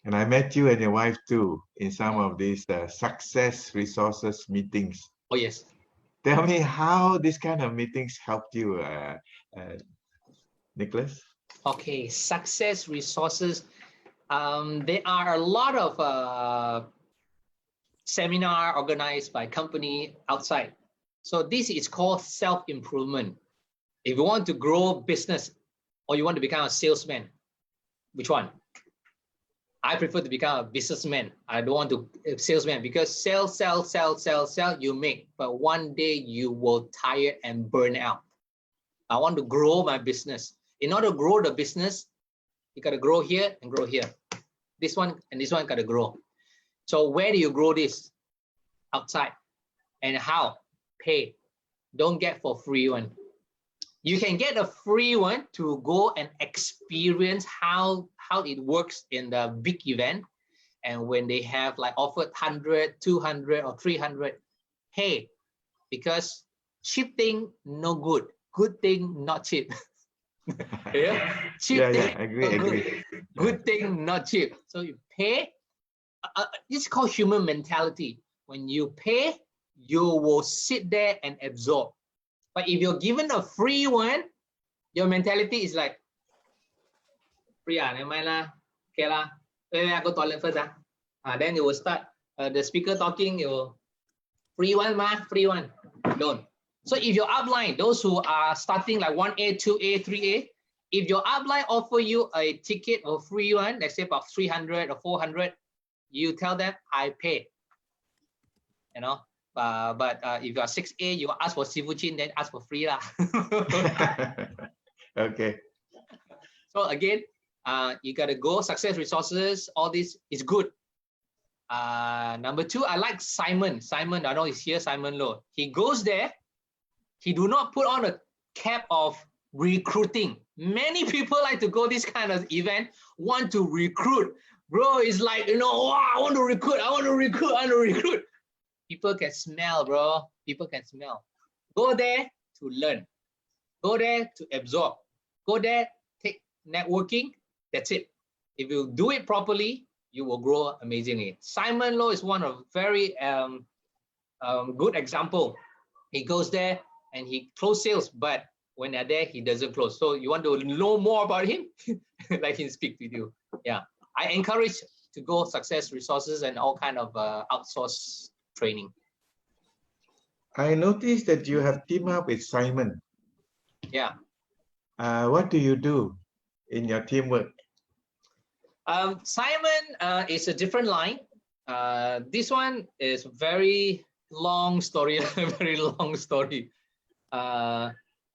and I met you and your wife too in some of these success resources meetings. Oh yes. Tell me how this kind of meetings helped you, Nicholas. Okay, success resources. There are a lot of seminar organized by company outside. So this is called self-improvement. If you want to grow business or you want to become a salesman, which one? I prefer to become a businessman. I don't want to salesman because sell, you make, but one day you will tire and burn out. I want to grow my business. In order to grow the business, you got to grow here and grow here. This one and this one got to grow. So where do you grow this? Outside. And how? Pay. Don't get for free one. You can get a free one to go and experience how it works in the big event. And when they have like offered 100, 200 or 300, pay. Because cheap thing, no good. Good thing, not cheap. Yeah, cheap thing, agree. Good thing, not cheap. So you pay. It's called human mentality. When you pay, you will sit there and absorb. But if you're given a free one, your mentality is like, free never mind lah, okay lah. Wait, I go toilet first then you will start the speaker talking. You will, free one free one. Don't. So if your upline, those who are starting like 1A, 2A, 3A, if your upline offer you a ticket or free one, let's say about 300 or 400, you tell them I pay. But if you are 6A, you ask for Sifu Chin, then ask for free lah. Okay. So again, you gotta go. Success resources, all this is good. Number 2, I like Simon. Simon, I know he's here, Simon Low. He goes there. He do not put on a cap of recruiting. Many people like to go this kind of event, want to recruit. Bro, it's like, wow, I want to recruit. People can smell, bro. People can smell. Go there to learn. Go there to absorb. Go there, take networking. That's it. If you do it properly, you will grow amazingly. Simon Low is one of very good example. He goes there and he close sales, but when they're there, he doesn't close. So you want to know more about him? Let him speak with you. Yeah, I encourage to go success resources and all kind of outsource training. I noticed that you have teamed up with Simon. Yeah. What do you do in your teamwork? Simon is a different line. This one is very long story, very long story.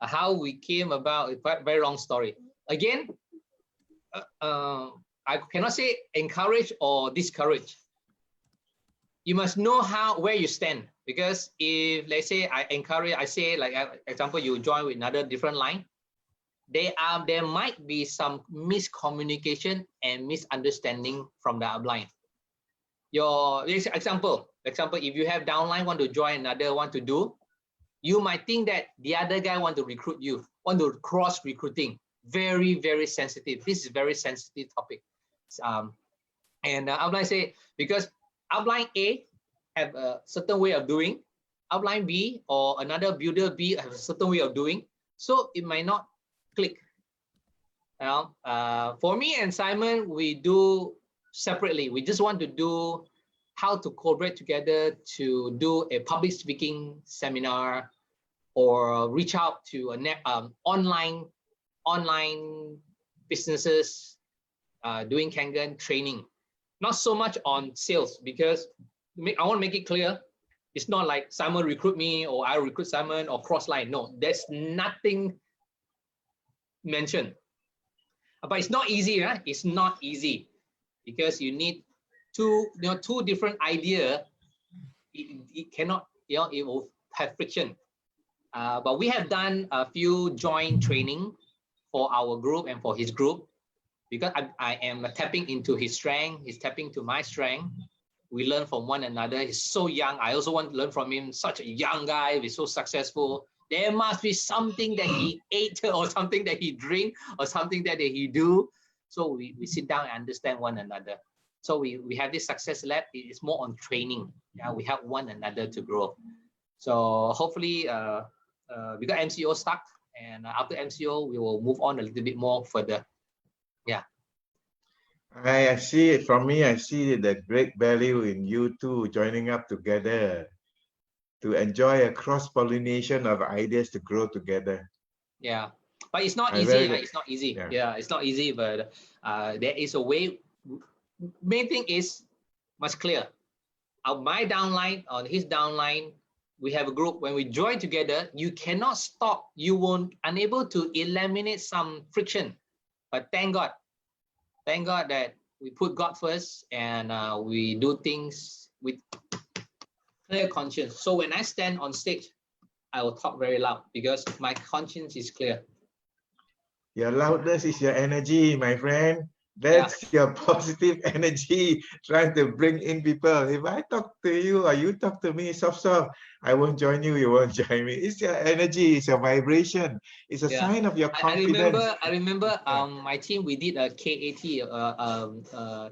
how we came about, very long story. Again, I cannot say encourage or discourage. You must know where you stand, because if, let's say, I say, like, example, you join with another different line, there might be some miscommunication and misunderstanding from the upline. Your example, if you have downline want to join another want to do, you might think that the other guy want to recruit you, want to cross recruiting. Very, very sensitive. This is very sensitive topic. And upline say, because upline A have a certain way of doing, upline B or another builder B have a certain way of doing, so it might not click. For me and Simon, we do separately. We just want to do how to collaborate together to do a public speaking seminar, or reach out to online businesses doing Kangen training. Not so much on sales, because I want to make it clear, it's not like Simon recruit me or I recruit Simon or cross line. No, there's nothing mentioned. But it's not easy, right? It's not easy, because you need two different ideas. It cannot, it will have friction. But we have done a few joint training for our group and for his group, because I am tapping into his strength, he's tapping into my strength. We learn from one another. He's so young. I also want to learn from him. Such a young guy, he's so successful. There must be something that he ate, or something that he drink, or something that he do. So we sit down and understand one another. So we have this success lab. It's more on training. Yeah, we help one another to grow. So hopefully, we got MCO stuck, and after MCO, we will move on a little bit more further. Yeah. I see it. From me, I see the great value in you two joining up together to enjoy a cross-pollination of ideas to grow together. Yeah, but it's not easy. It's not easy. Yeah, it's not easy, but there is a way. Main thing is much clear. My downline on his downline, we have a group. When we join together, you cannot stop. You won't unable to eliminate some friction. But thank God that we put God first, and we do things with clear conscience. So when I stand on stage, I will talk very loud, because my conscience is clear. Your loudness is your energy, my friend. That's your positive energy trying to bring in people. If I talk to you or you talk to me soft, I won't join you, you won't join me. It's your energy, it's your vibration. It's a sign of your confidence. I remember my team, we did a KAT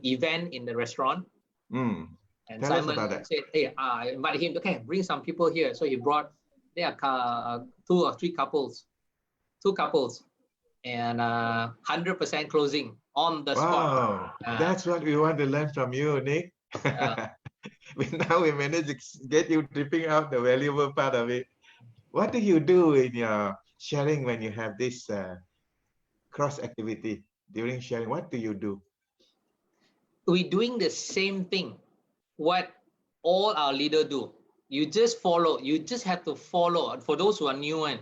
event in the restaurant. And Tell Simon us about that. said, hey, I invited him, okay, bring some people here. So he brought, there are 2 or 3 couples, 2 couples, and 100% closing on the spot. Wow, that's what we want to learn from you, Nick. Now we managed to get you tripping out the valuable part of it. What do you do in your sharing when you have this cross activity during sharing? What do you do? We're doing the same thing what all our leaders do. You just follow. You just have to follow. For those who are new, and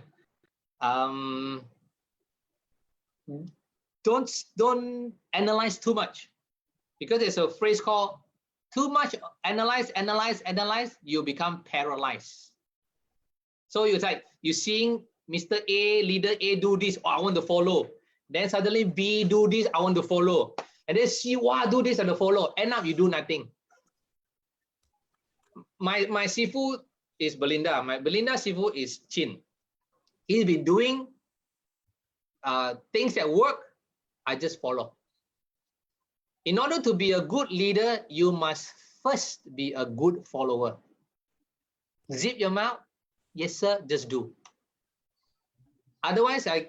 don't analyze too much, because there's a phrase called too much analyze, you become paralyzed. So it's like you're seeing Mr. A, leader A do this, oh, I want to follow. Then suddenly B do this, I want to follow. And then C, wow, do this and to follow. End up you do nothing. My Sifu is Belinda. My Belinda Sifu is Chin. He's been doing things that work. I just follow. In order to be a good leader, you must first be a good follower. Zip your mouth. Yes, sir, just do. Otherwise, A,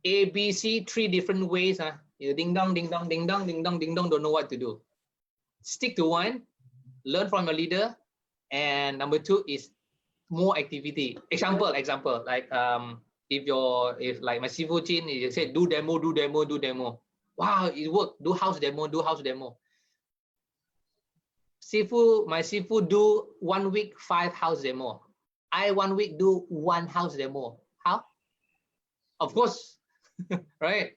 B, C, 3 different ways. Ding dong, ding dong, ding dong, ding dong, ding dong, don't know what to do. Stick to one, learn from your leader. And number 2 is more activity. Example, like if like my Sifu Chin, you say do demo. Wow, it worked. Do house demo. My Sifu do 1 week 5 house demo. I 1 week do 1 house demo. How? Of course, right?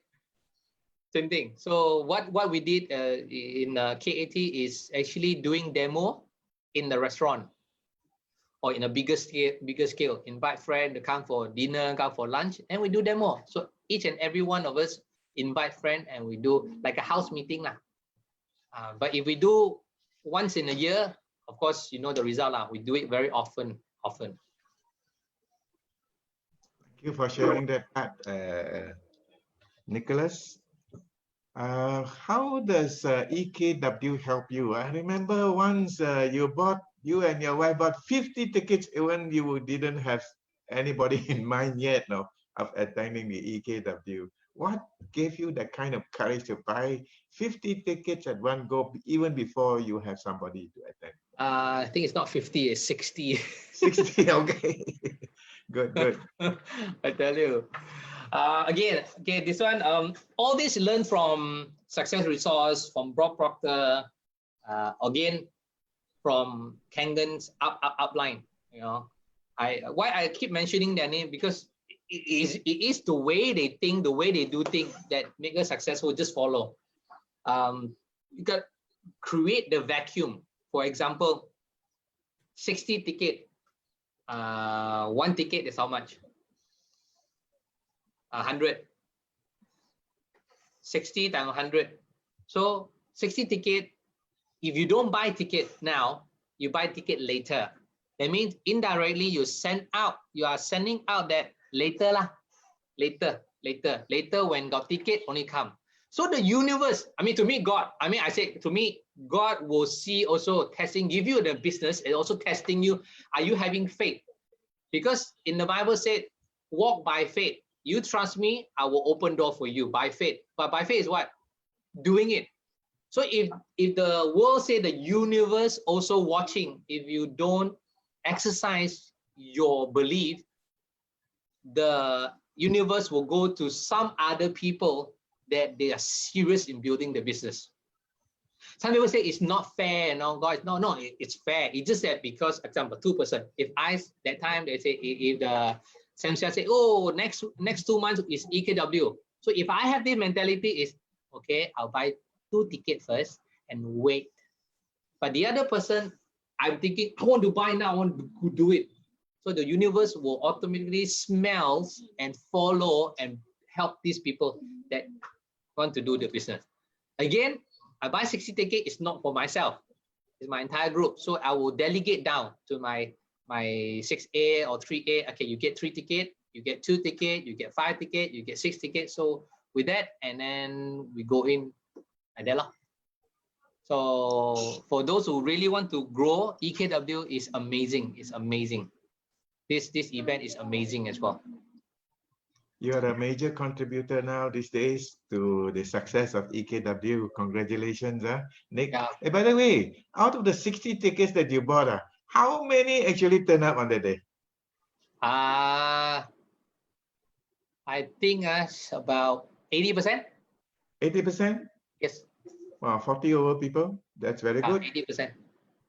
Same thing. So what we did in KAT is actually doing demo in the restaurant or in a bigger scale. Invite friend to come for dinner, come for lunch, and we do demo. So each and every one of us invite friend and we do like a house meeting lah. But if we do once in a year, of course, you know the result lah. We do it very often. Thank you for sharing that part, Nicholas. How does EKW help you? I remember once you and your wife bought 50 tickets when you didn't have anybody in mind yet, no, of attending the EKW. What gave you that kind of courage to buy 50 tickets at one go, even before you have somebody to attend? I think it's not 50, it's 60. 60, okay. Good. I tell you. Again, okay, this one, all this learned from Success Resource, from Bob Proctor, again, from Kangan's upline. You know, why I keep mentioning their name, because it is the way they think, the way they do things that make us successful. Just follow. You got create the vacuum. For example, 60 ticket. One ticket is how much? 100. 60 times 100. So 60 ticket. If you don't buy ticket now, you buy ticket later. That means indirectly you are sending out that later lah. Later when got ticket only come. So the universe, I mean, to me, God, I say to me, God will see also testing, give you the business and also testing you. Are you having faith? Because in the Bible said, walk by faith. You trust me, I will open door for you by faith. But by faith is what? Doing it. So if the world say the universe also watching, if you don't exercise your belief, the universe will go to some other people that they are serious in building the business. Some people say it's not fair, no, guys. No, it's fair. It's just that because, example, 2%. If that time they say, if the Samsung say, oh, next 2 months is EKW. So if I have this mentality is, okay, I'll buy 2 tickets first and wait. But the other person, I'm thinking, I want to buy now, I want to do it. So the universe will automatically smell and follow and help these people that want to do the business. Again, I buy 60 tickets, it's not for myself. It's my entire group. So I will delegate down to my 6A or 3A. Okay, you get 3 tickets, you get 2 tickets, you get 5 tickets, you get 6 tickets. So with that, and then we go in and then. So for those who really want to grow, EKW is amazing. It's amazing. This event is amazing as well. You are a major contributor now these days to the success of EKW. Congratulations, Nick. Yeah. Hey, by the way, out of the 60 tickets that you bought, how many actually turn up on that day? I think about 80%. 80%? Yes. Wow, 40 over people. That's very good. 80%.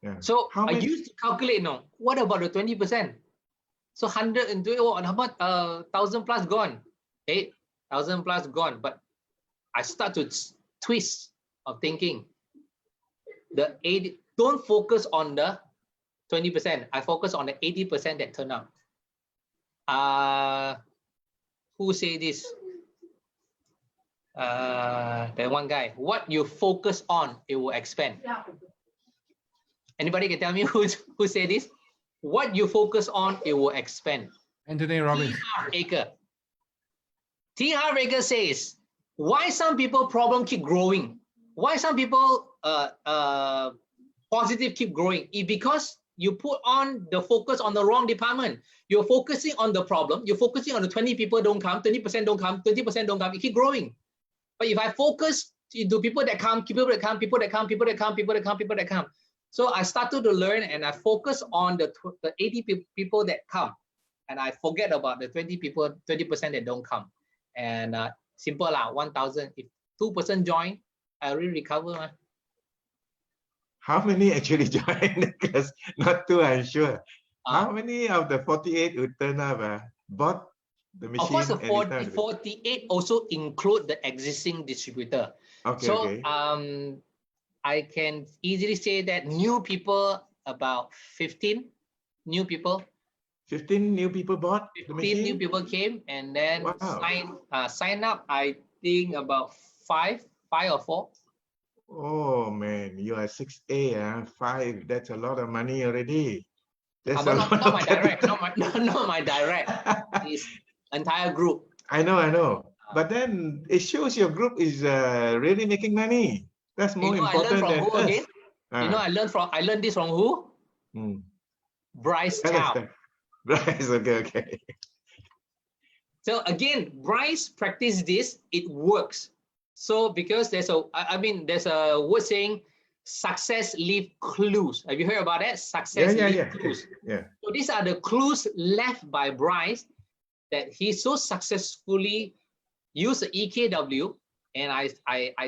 Yeah. So I used to calculate now. What about the 20%? So 120, how much? 1,000 plus gone. 8,000 plus gone. But I start to twist of thinking. The 80. Don't focus on the 20%. I focus on the 80% that turn up. Who say this? That one guy. What you focus on, it will expand. Yeah. Anybody can tell me who say this? What you focus on, it will expand. Anthony Robbins. T. Harv Eker says, why some people problem keep growing? Why some people positive keep growing? It's because you put on the focus on the wrong department. You're focusing on the problem. You're focusing on the 20 people don't come, 20% don't come, 20% don't come. You keep growing. But if I focus into people that come, people that come, people that come, people that come, people that come, people that come. So I started to learn and I focus on the 80 people that come. And I forget about the 20 people, 20% that don't come. And simple 1,000. If 2% join, I really recover. How many actually joined? Because not 2, I'm sure. How many of the 48 who turn up bought The Of course, the anytime. 48 also include the existing distributor. Okay, So okay. I can easily say that new people, about 15 new people. 15 new people bought the 15 new machine? people came, and then Wow. sign up, I think about five or four. Oh man, you are 6A, 5. That's a lot of money already. That's But a not lot of my direct, capital. not my direct. It's entire group. I know. But then it shows your group is really making money. That's more I learned important from than who us. again? I learned this from who? Bryce Tell us Chow. that. Bryce, okay. So again, Bryce practiced this, it works. So because there's a word saying success leave clues. Have you heard about that? Success leave clues. Yeah. So these are the clues left by Bryce that he so successfully used the EKW. And I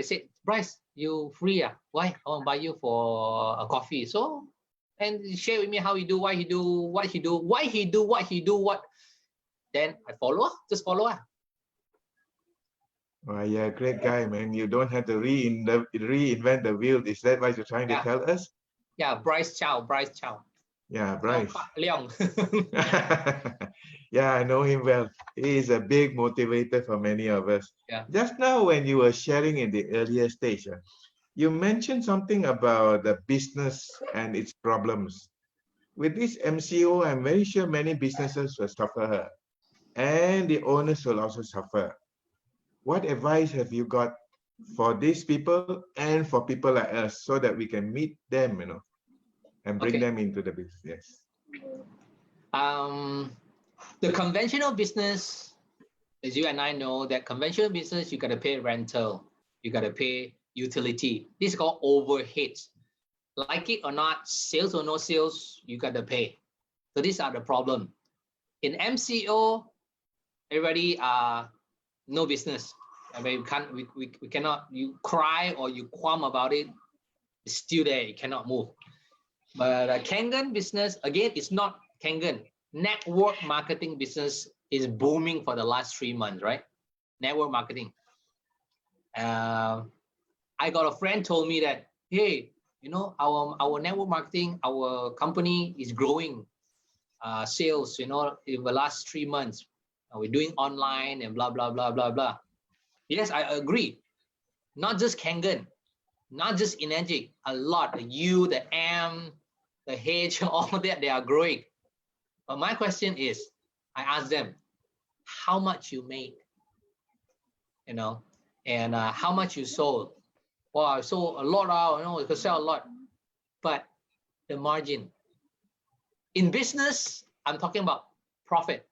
said, Bryce, you free? Why? I want to buy you for a coffee. So, and share with me how he do, why he do, what he do, why he do, what he do, what. Then I follow, just follow. Oh, yeah, great guy, man. You don't have to reinvent the wheel. Is that what you're trying to tell us? Yeah, Bryce Chow. Yeah, Bryce. Leong. Yeah, I know him well. He is a big motivator for many of us. Yeah. Just now, when you were sharing in the earlier stage, you mentioned something about the business and its problems. With this MCO, I'm very sure many businesses will suffer, and the owners will also suffer. What advice have you got for these people and for people like us so that we can meet them, and bring them into the business? Yes. The conventional business, as you and I know, that conventional business, you got to pay rental, you got to pay utility. These are called overheads. Like it or not, sales or no sales, you got to pay. So these are the problem. In MCO, everybody no business. I mean, we cannot. You cry or you qualm about it, it's still there. You cannot move. But Kangen business, again, it's not Kangen. Network marketing business is booming for the last 3 months, right? Network marketing. I got a friend told me that, hey, our network marketing, our company is growing sales, in the last 3 months. We're doing online and blah, blah, blah, blah, blah. Yes, I agree. Not just Kangen, not just Enagic'S, a lot. The U, the M, the H, all that, they are growing. But my question is, I ask them, how much you made? And how much you sold? Well, I sold a lot, you could sell a lot. But the margin. In business, I'm talking about profit.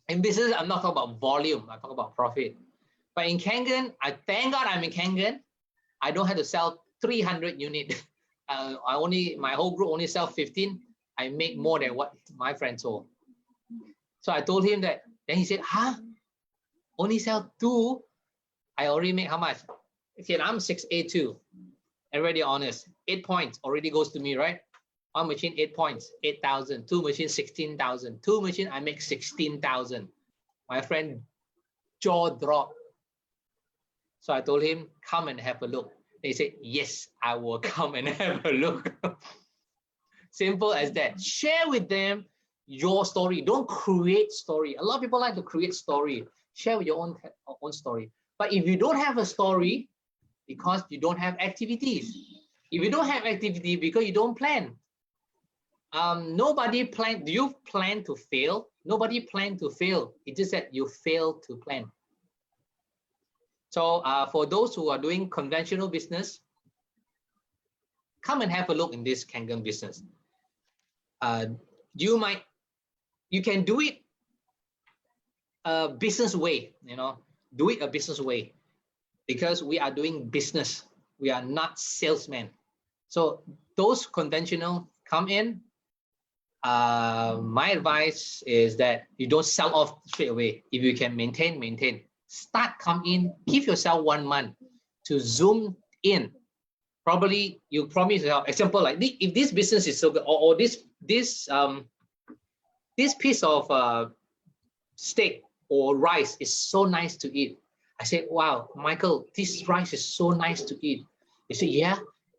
In business, I'm not talking about volume. I'm talking about profit. But in Kangen, I thank God I'm in Kangen. I don't have to sell 300 units. My whole group only sell 15. I make more than what my friend sold. So I told him that. Then he said, only sell 2. I already make how much? Okay, I'm 6A too. Everybody honest. 8 points already goes to me, right? One machine, 8 points, 8,000. 2 machines, 16,000. 2 machines, I make 16,000. My friend jaw dropped. So I told him, come and have a look. He said, yes, I will come and have a look. Simple as that. Share with them your story. Don't create story. A lot of people like to create story. Share with your own story. But if you don't have a story, because you don't have activities. If you don't have activity, because you don't plan. Nobody plan. Do you plan to fail? Nobody plan to fail. It's just that you fail to plan. So for those who are doing conventional business, come and have a look in this Kangen business. You can do it a business way, do it a business way, because we are doing business. We are not salesmen. So those conventional come in. My advice is that you don't sell off straight away. If you can maintain. Start, come in, give yourself 1 month to zoom in. Probably you promise yourself, example, like if this business is so good, or this piece of steak or rice is so nice to eat. I said, wow, Michael, this rice is so nice to eat. He said, yeah,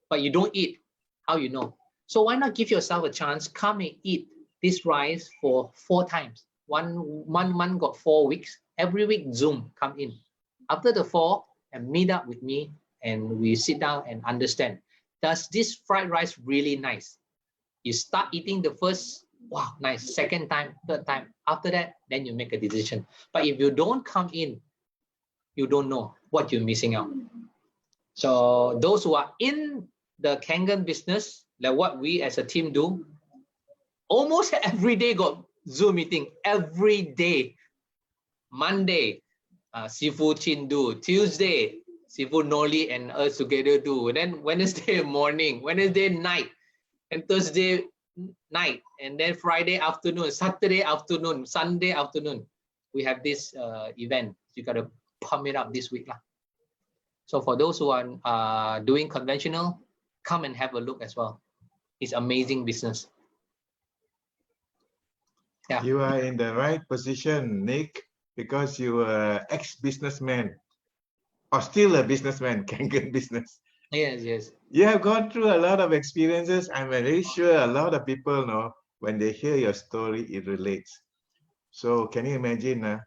but you don't eat. How you know? So why not give yourself a chance? Come and eat this rice for 4 times. One month got 4 weeks. Every week, Zoom, come in. After the 4, and meet up with me, and we sit down and understand. Does this fried rice really nice? You start eating the first, wow, nice. Second time, third time. After that, then you make a decision. But if you don't come in, you don't know what you're missing out. So those who are in the Kangen business, like what we as a team do, almost every day got Zoom meeting. Every day. Monday, Sifu Chin do. Tuesday, Sifu Noli and us together do. And then Wednesday morning, Wednesday night, and Thursday night, and then Friday afternoon, Saturday afternoon, Sunday afternoon. We have this event. You got to pump it up this week. So for those who are doing conventional, come and have a look as well. It's amazing business. Yeah. You are in the right position, Nick, because you are ex-businessman or still a businessman, Kangen business. Yes, yes. You have gone through a lot of experiences. I'm very sure a lot of people know when they hear your story, it relates. So can you imagine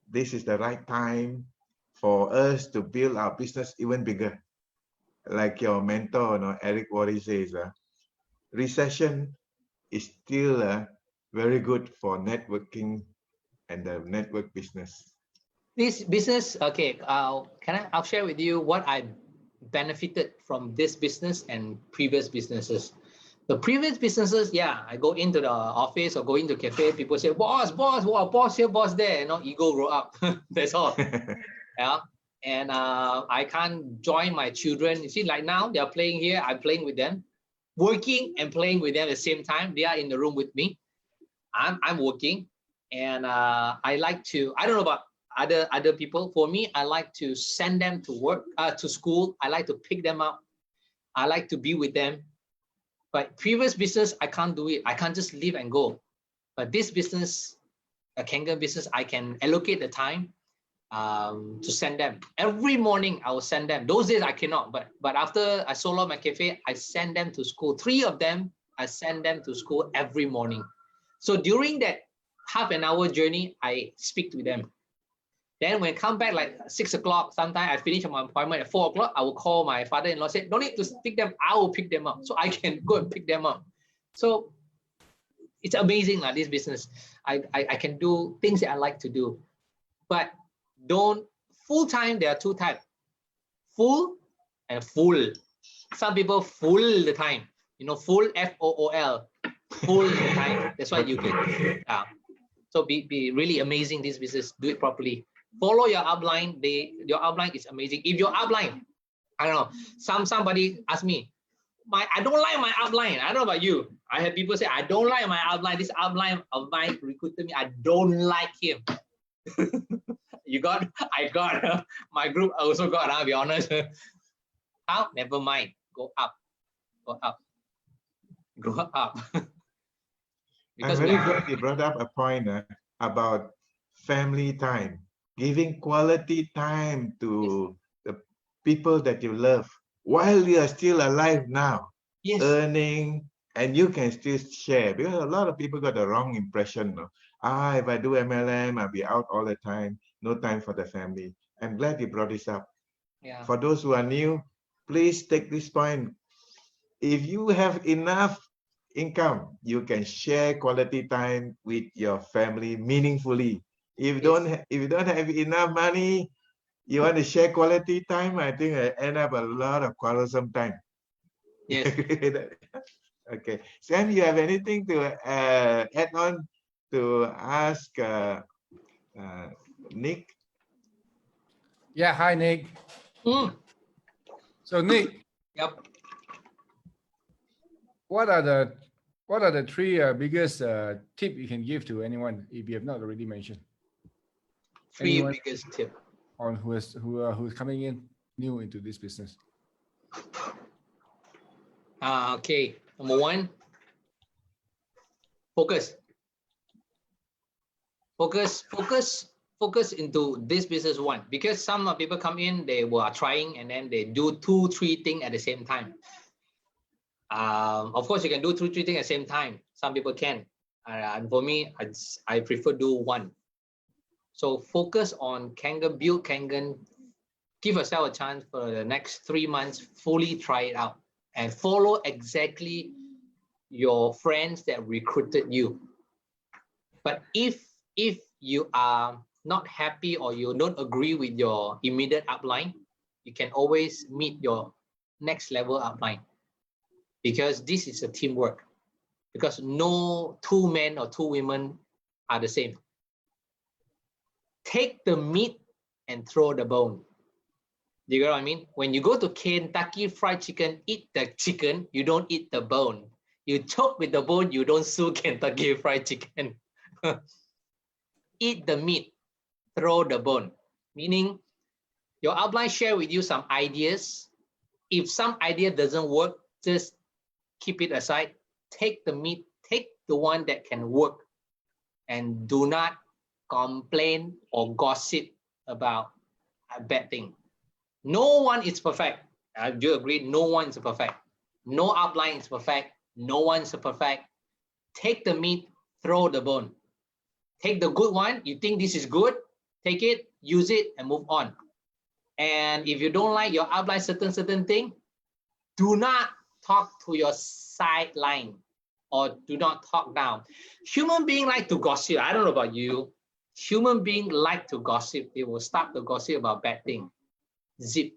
this is the right time for us to build our business even bigger? Like your mentor, Eric Worre says, recession is still very good for networking and the network business. This business, okay, I'll share with you what I benefited from this business and previous businesses. The previous businesses, yeah, I go into the office or go into cafe, people say, boss, wow, boss here, boss there, ego grow up. That's all. Yeah. And I can't join my children. You see, like now they're playing here, I'm playing with them, working and playing with them at the same time. They are in the room with me. I'm working, and I like to, I don't know about other people. For me, I like to send them to work, to school. I like to pick them up. I like to be with them. But previous business, I can't do it. I can't just leave and go. But this business, a Kangen business, I can allocate the time to send them. Every morning, I will send them. Those days I cannot, but after I sold out my cafe, I send them to school. 3 of them, I send them to school every morning. So during that half an hour journey, I speak to them. Then when I come back like 6 o'clock, sometimes I finish my appointment at 4 o'clock, I will call my father-in-law, say, don't need to pick them, I will pick them up. So I can go and pick them up. So it's amazing, this business. I can do things that I like to do. But full-time, there are 2 types. Full and full. Some people full the time. Full, F-O-O-L. Full the time. That's why you can. So be really amazing, this business. Do it properly. Follow your upline. Your upline is amazing. If your upline, I don't know, somebody asked me, I don't like my upline. I don't know about you. I have people say, I don't like my upline. This upline of mine recruited me. I don't like him. I got my group also got, I'll be honest. How? Never mind. Go up. Go up. Go up. I'm very glad you brought up a point about family time, giving quality time to the people that you love while you are still alive now, yes, earning, and you can still share. Because a lot of people got the wrong impression. If I do MLM, I'll be out all the time, no time for the family. I'm glad you brought this up. Yeah. For those who are new, please take this point. If you have enough income, you can share quality time with your family meaningfully. If you don't have enough money, you want to share quality time, I think I end up a lot of quarrelsome time. Yes. Okay. Sam, you have anything to add on to ask Nick? Yeah, hi Nick. So Nick, Yep. what are the 3 biggest tip you can give to anyone if you have not already mentioned? 3 biggest tip on who's coming in new into this business. Okay. Number 1, focus. Focus into this business one, because some people come in, they were trying and then they do 2-3 things at the same time. Of course, you can do 2-3 things at the same time. Some people can, and for me, I prefer do one. So focus on Kangen, build Kangen, give yourself a chance for the next 3 months, fully try it out and follow exactly your friends that recruited you. But if you are not happy or you don't agree with your immediate upline, you can always meet your next level upline, because this is a teamwork, because no 2 men or 2 women are the same. Take the meat and throw the bone. Do you get what I mean? When you go to Kentucky Fried Chicken, eat the chicken, you don't eat the bone. You choke with the bone, you don't sue Kentucky Fried Chicken. Eat the meat, throw the bone. Meaning, your upline share with you some ideas. If some idea doesn't work, just keep it aside. Take the meat, take the one that can work, and do not complain or gossip about a bad thing. No one is perfect. Do you agree? No one is perfect. No upline is perfect. No one is perfect. Take the meat, throw the bone. Take the good one. You think this is good, take it, use it, and move on. And if you don't like your upline certain thing, do not talk to your sideline or do not talk down. Human beings like to gossip. I don't know about you. Human beings like to gossip. They will start to gossip about bad things. Zip.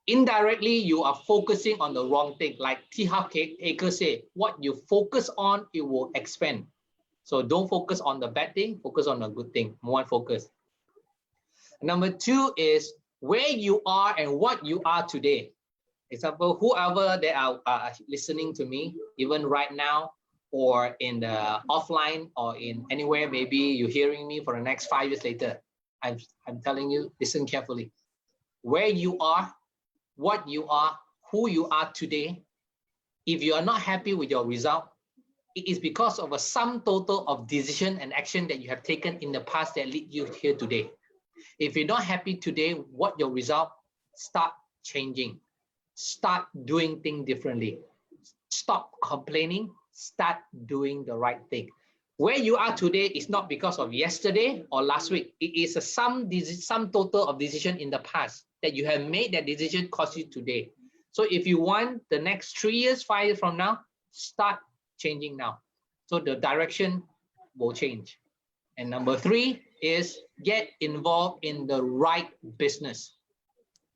Indirectly, you are focusing on the wrong thing. Like T. Harv Eker say, what you focus on, it will expand. So don't focus on the bad thing, focus on the good thing. More focus. Number 2 is where you are and what you are today. Example, whoever that are listening to me, even right now, or in the offline or in anywhere, maybe you're hearing me for the next 5 years later. I'm telling you, listen carefully. Where you are, what you are, who you are today, if you are not happy with your result, it is because of a sum total of decision and action that you have taken in the past that lead you here today. If you're not happy today, what your result, start changing. Start doing things differently. Stop complaining, start doing the right thing. Where you are today is not because of yesterday or last week. It is a sum total of decision in the past that you have made that decision cost you today. So if you want the next 3 years, 5 years from now, start changing now. So the direction will change. And number 3 is get involved in the right business.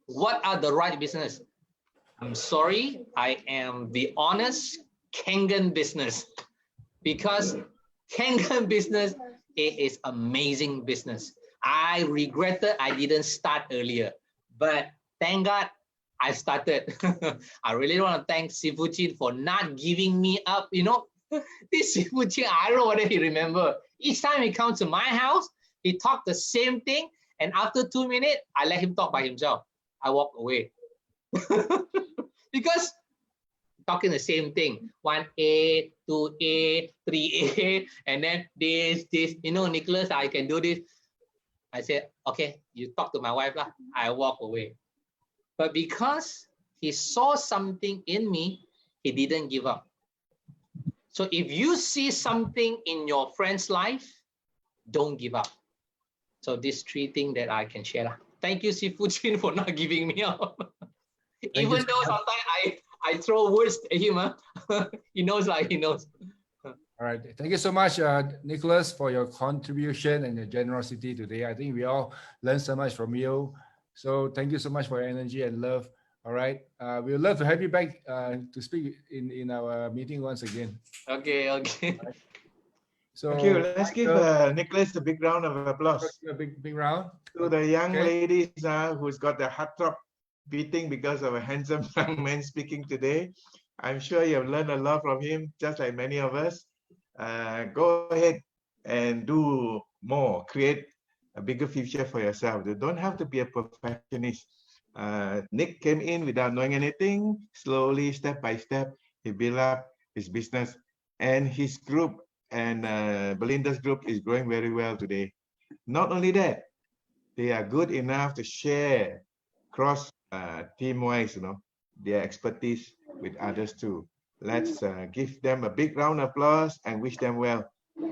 What are the right business? I'm sorry, I am the honest Kangen business, because Kangen business, it is amazing business. I regretted I didn't start earlier, but thank God I started. I really want to thank Sifu Chin for not giving me up. You know, this Sifu Chin, I don't know whether he remember. Each time he comes to my house, he talked the same thing, and after 2 minutes, I let him talk by himself. I walk away. Because talking the same thing, 1A, 2A, 3A, and then this, you know, Nicolas, I can do this. I said, okay, you talk to my wife lah. I walk away. But because he saw something in me, he didn't give up. So if you see something in your friend's life, don't give up. So these 3 things that I can share. Thank you, Sifu Chin, for not giving me up. Even though sometimes I throw words at him, he knows, like he knows. All right. Thank you so much, Nicolas, for your contribution and your generosity today. I think we all learned so much from you. So thank you so much for your energy and love. All right. We would love to have you back to speak in our meeting once again. Okay. Right. So thank you. Let's give Nicolas a big round of applause. A big round. To the young ladies who's got the heart throb beating because of a handsome young man speaking today. I'm sure you have learned a lot from him, just like many of us. Go ahead and do more, create a bigger future for yourself. You don't have to be a perfectionist. Nick came in without knowing anything. Slowly, step by step, he built up his business and his group and Belinda's group is growing very well today. Not only that, they are good enough to share cross team-wise, their expertise with others too. Let's give them a big round of applause and wish them well.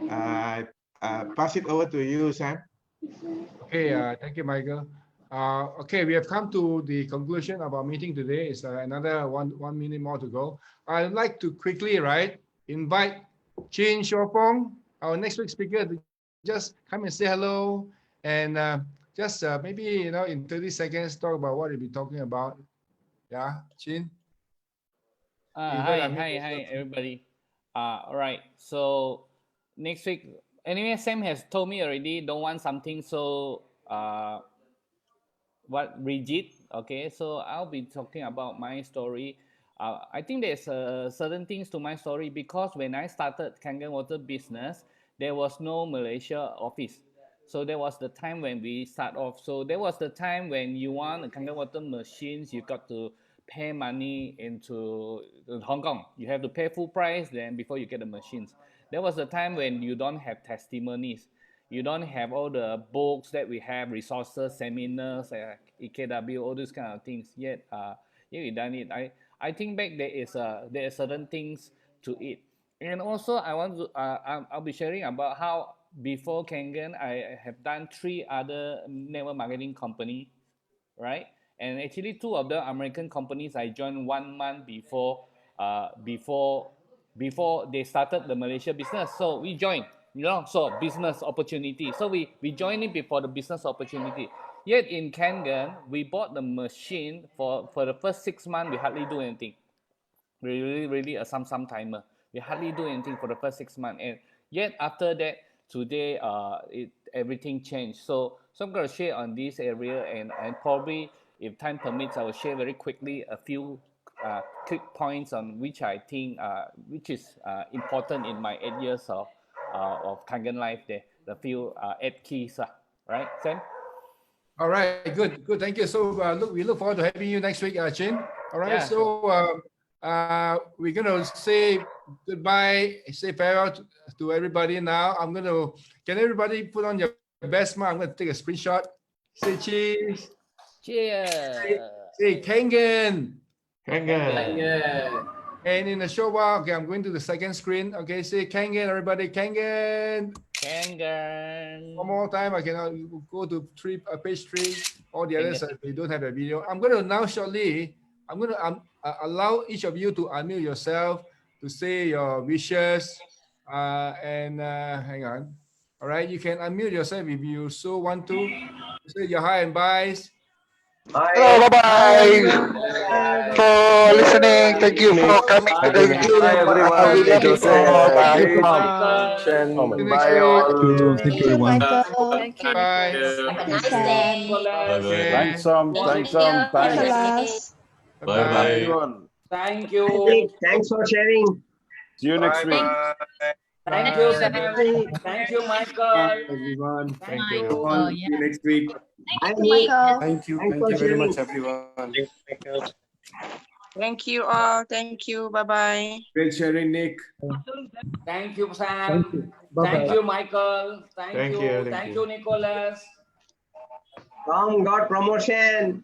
Pass it over to you, Sam. Okay, thank you, Michael. Okay, we have come to the conclusion of our meeting today. It's another one minute more to go. I'd like to quickly, invite Chin Xiaopeng, our next week speaker, to just come and say hello and just maybe, in 30 seconds, talk about what we'll be talking about. Yeah, Chin. Hi, everybody. All right. So next week, anyway, Sam has told me already. Don't want something so rigid. Okay, so I'll be talking about my story. I think there's certain things to my story because when I started Kangen Water business, there was no Malaysia office. So there was the time when we start off. So there was the time when you want a Kangen Water machines, you got to pay money into Hong Kong. You have to pay full price then before you get the machines. There was the time when you don't have testimonies. You don't have all the books that we have, resources, seminars, EKW, all those kind of things. Yet we done it. I think back there are certain things to it. And also I want to I'll be sharing about how before Kangen I have done 3 other network marketing company, right? And actually 2 of the American companies I joined 1 month before they started the Malaysia business. So we joined, so business opportunity. So we joined it before the business opportunity. Yet in Kangen, we bought the machine for the first 6 months, we hardly do anything. Really a some timer. We hardly do anything for the first 6 months. And yet after that, today everything changed. So I'm going to share on this area and probably if time permits, I will share very quickly a few quick points on which I think which is important in my 8 years of Kangen life there. The few 8 keys, right, Sam? All right, good. Thank you. So we look forward to having you next week, Chin. All right, Yeah, so we're gonna say goodbye, say farewell to everybody now. Can everybody put on your best smile? I'm gonna take a screenshot. Say cheese. Cheers. Say Kangen. Kangen. And in a short while, okay, I'm going to the second screen. Okay, say Kangen, everybody. Kangen. Kangen. One more time. I cannot go to page 3. All the others, we don't have a video. I'm going to now shortly. I'm going to allow each of you to unmute yourself to say your wishes. Hang on. All right, you can unmute yourself if you so want to. Say your hi and byes. Hello, bye-bye. For listening. Thank you for coming to the gym. Bye, everyone. We love you all. Bye. Bye, all. Thank you, Michael. Thank you, Bye. Nicholas. Thank you, Sam. Thanks, Sam. Thanks, Sam. Thanks. Nicholas. Bye, everyone. Thank you. Thanks for sharing. See you next week. Thank you, Sam. Thank you, Michael. Everyone. Thank you. See you next week. Thank you, Michael. Thank you very much, everyone. Thank you all. Thank you. Bye-bye. Great sharing, Nick. Thank you, Sam. Thank you. Thank you, Michael. Thank you. Thank you, Nicholas. Tom got promotion.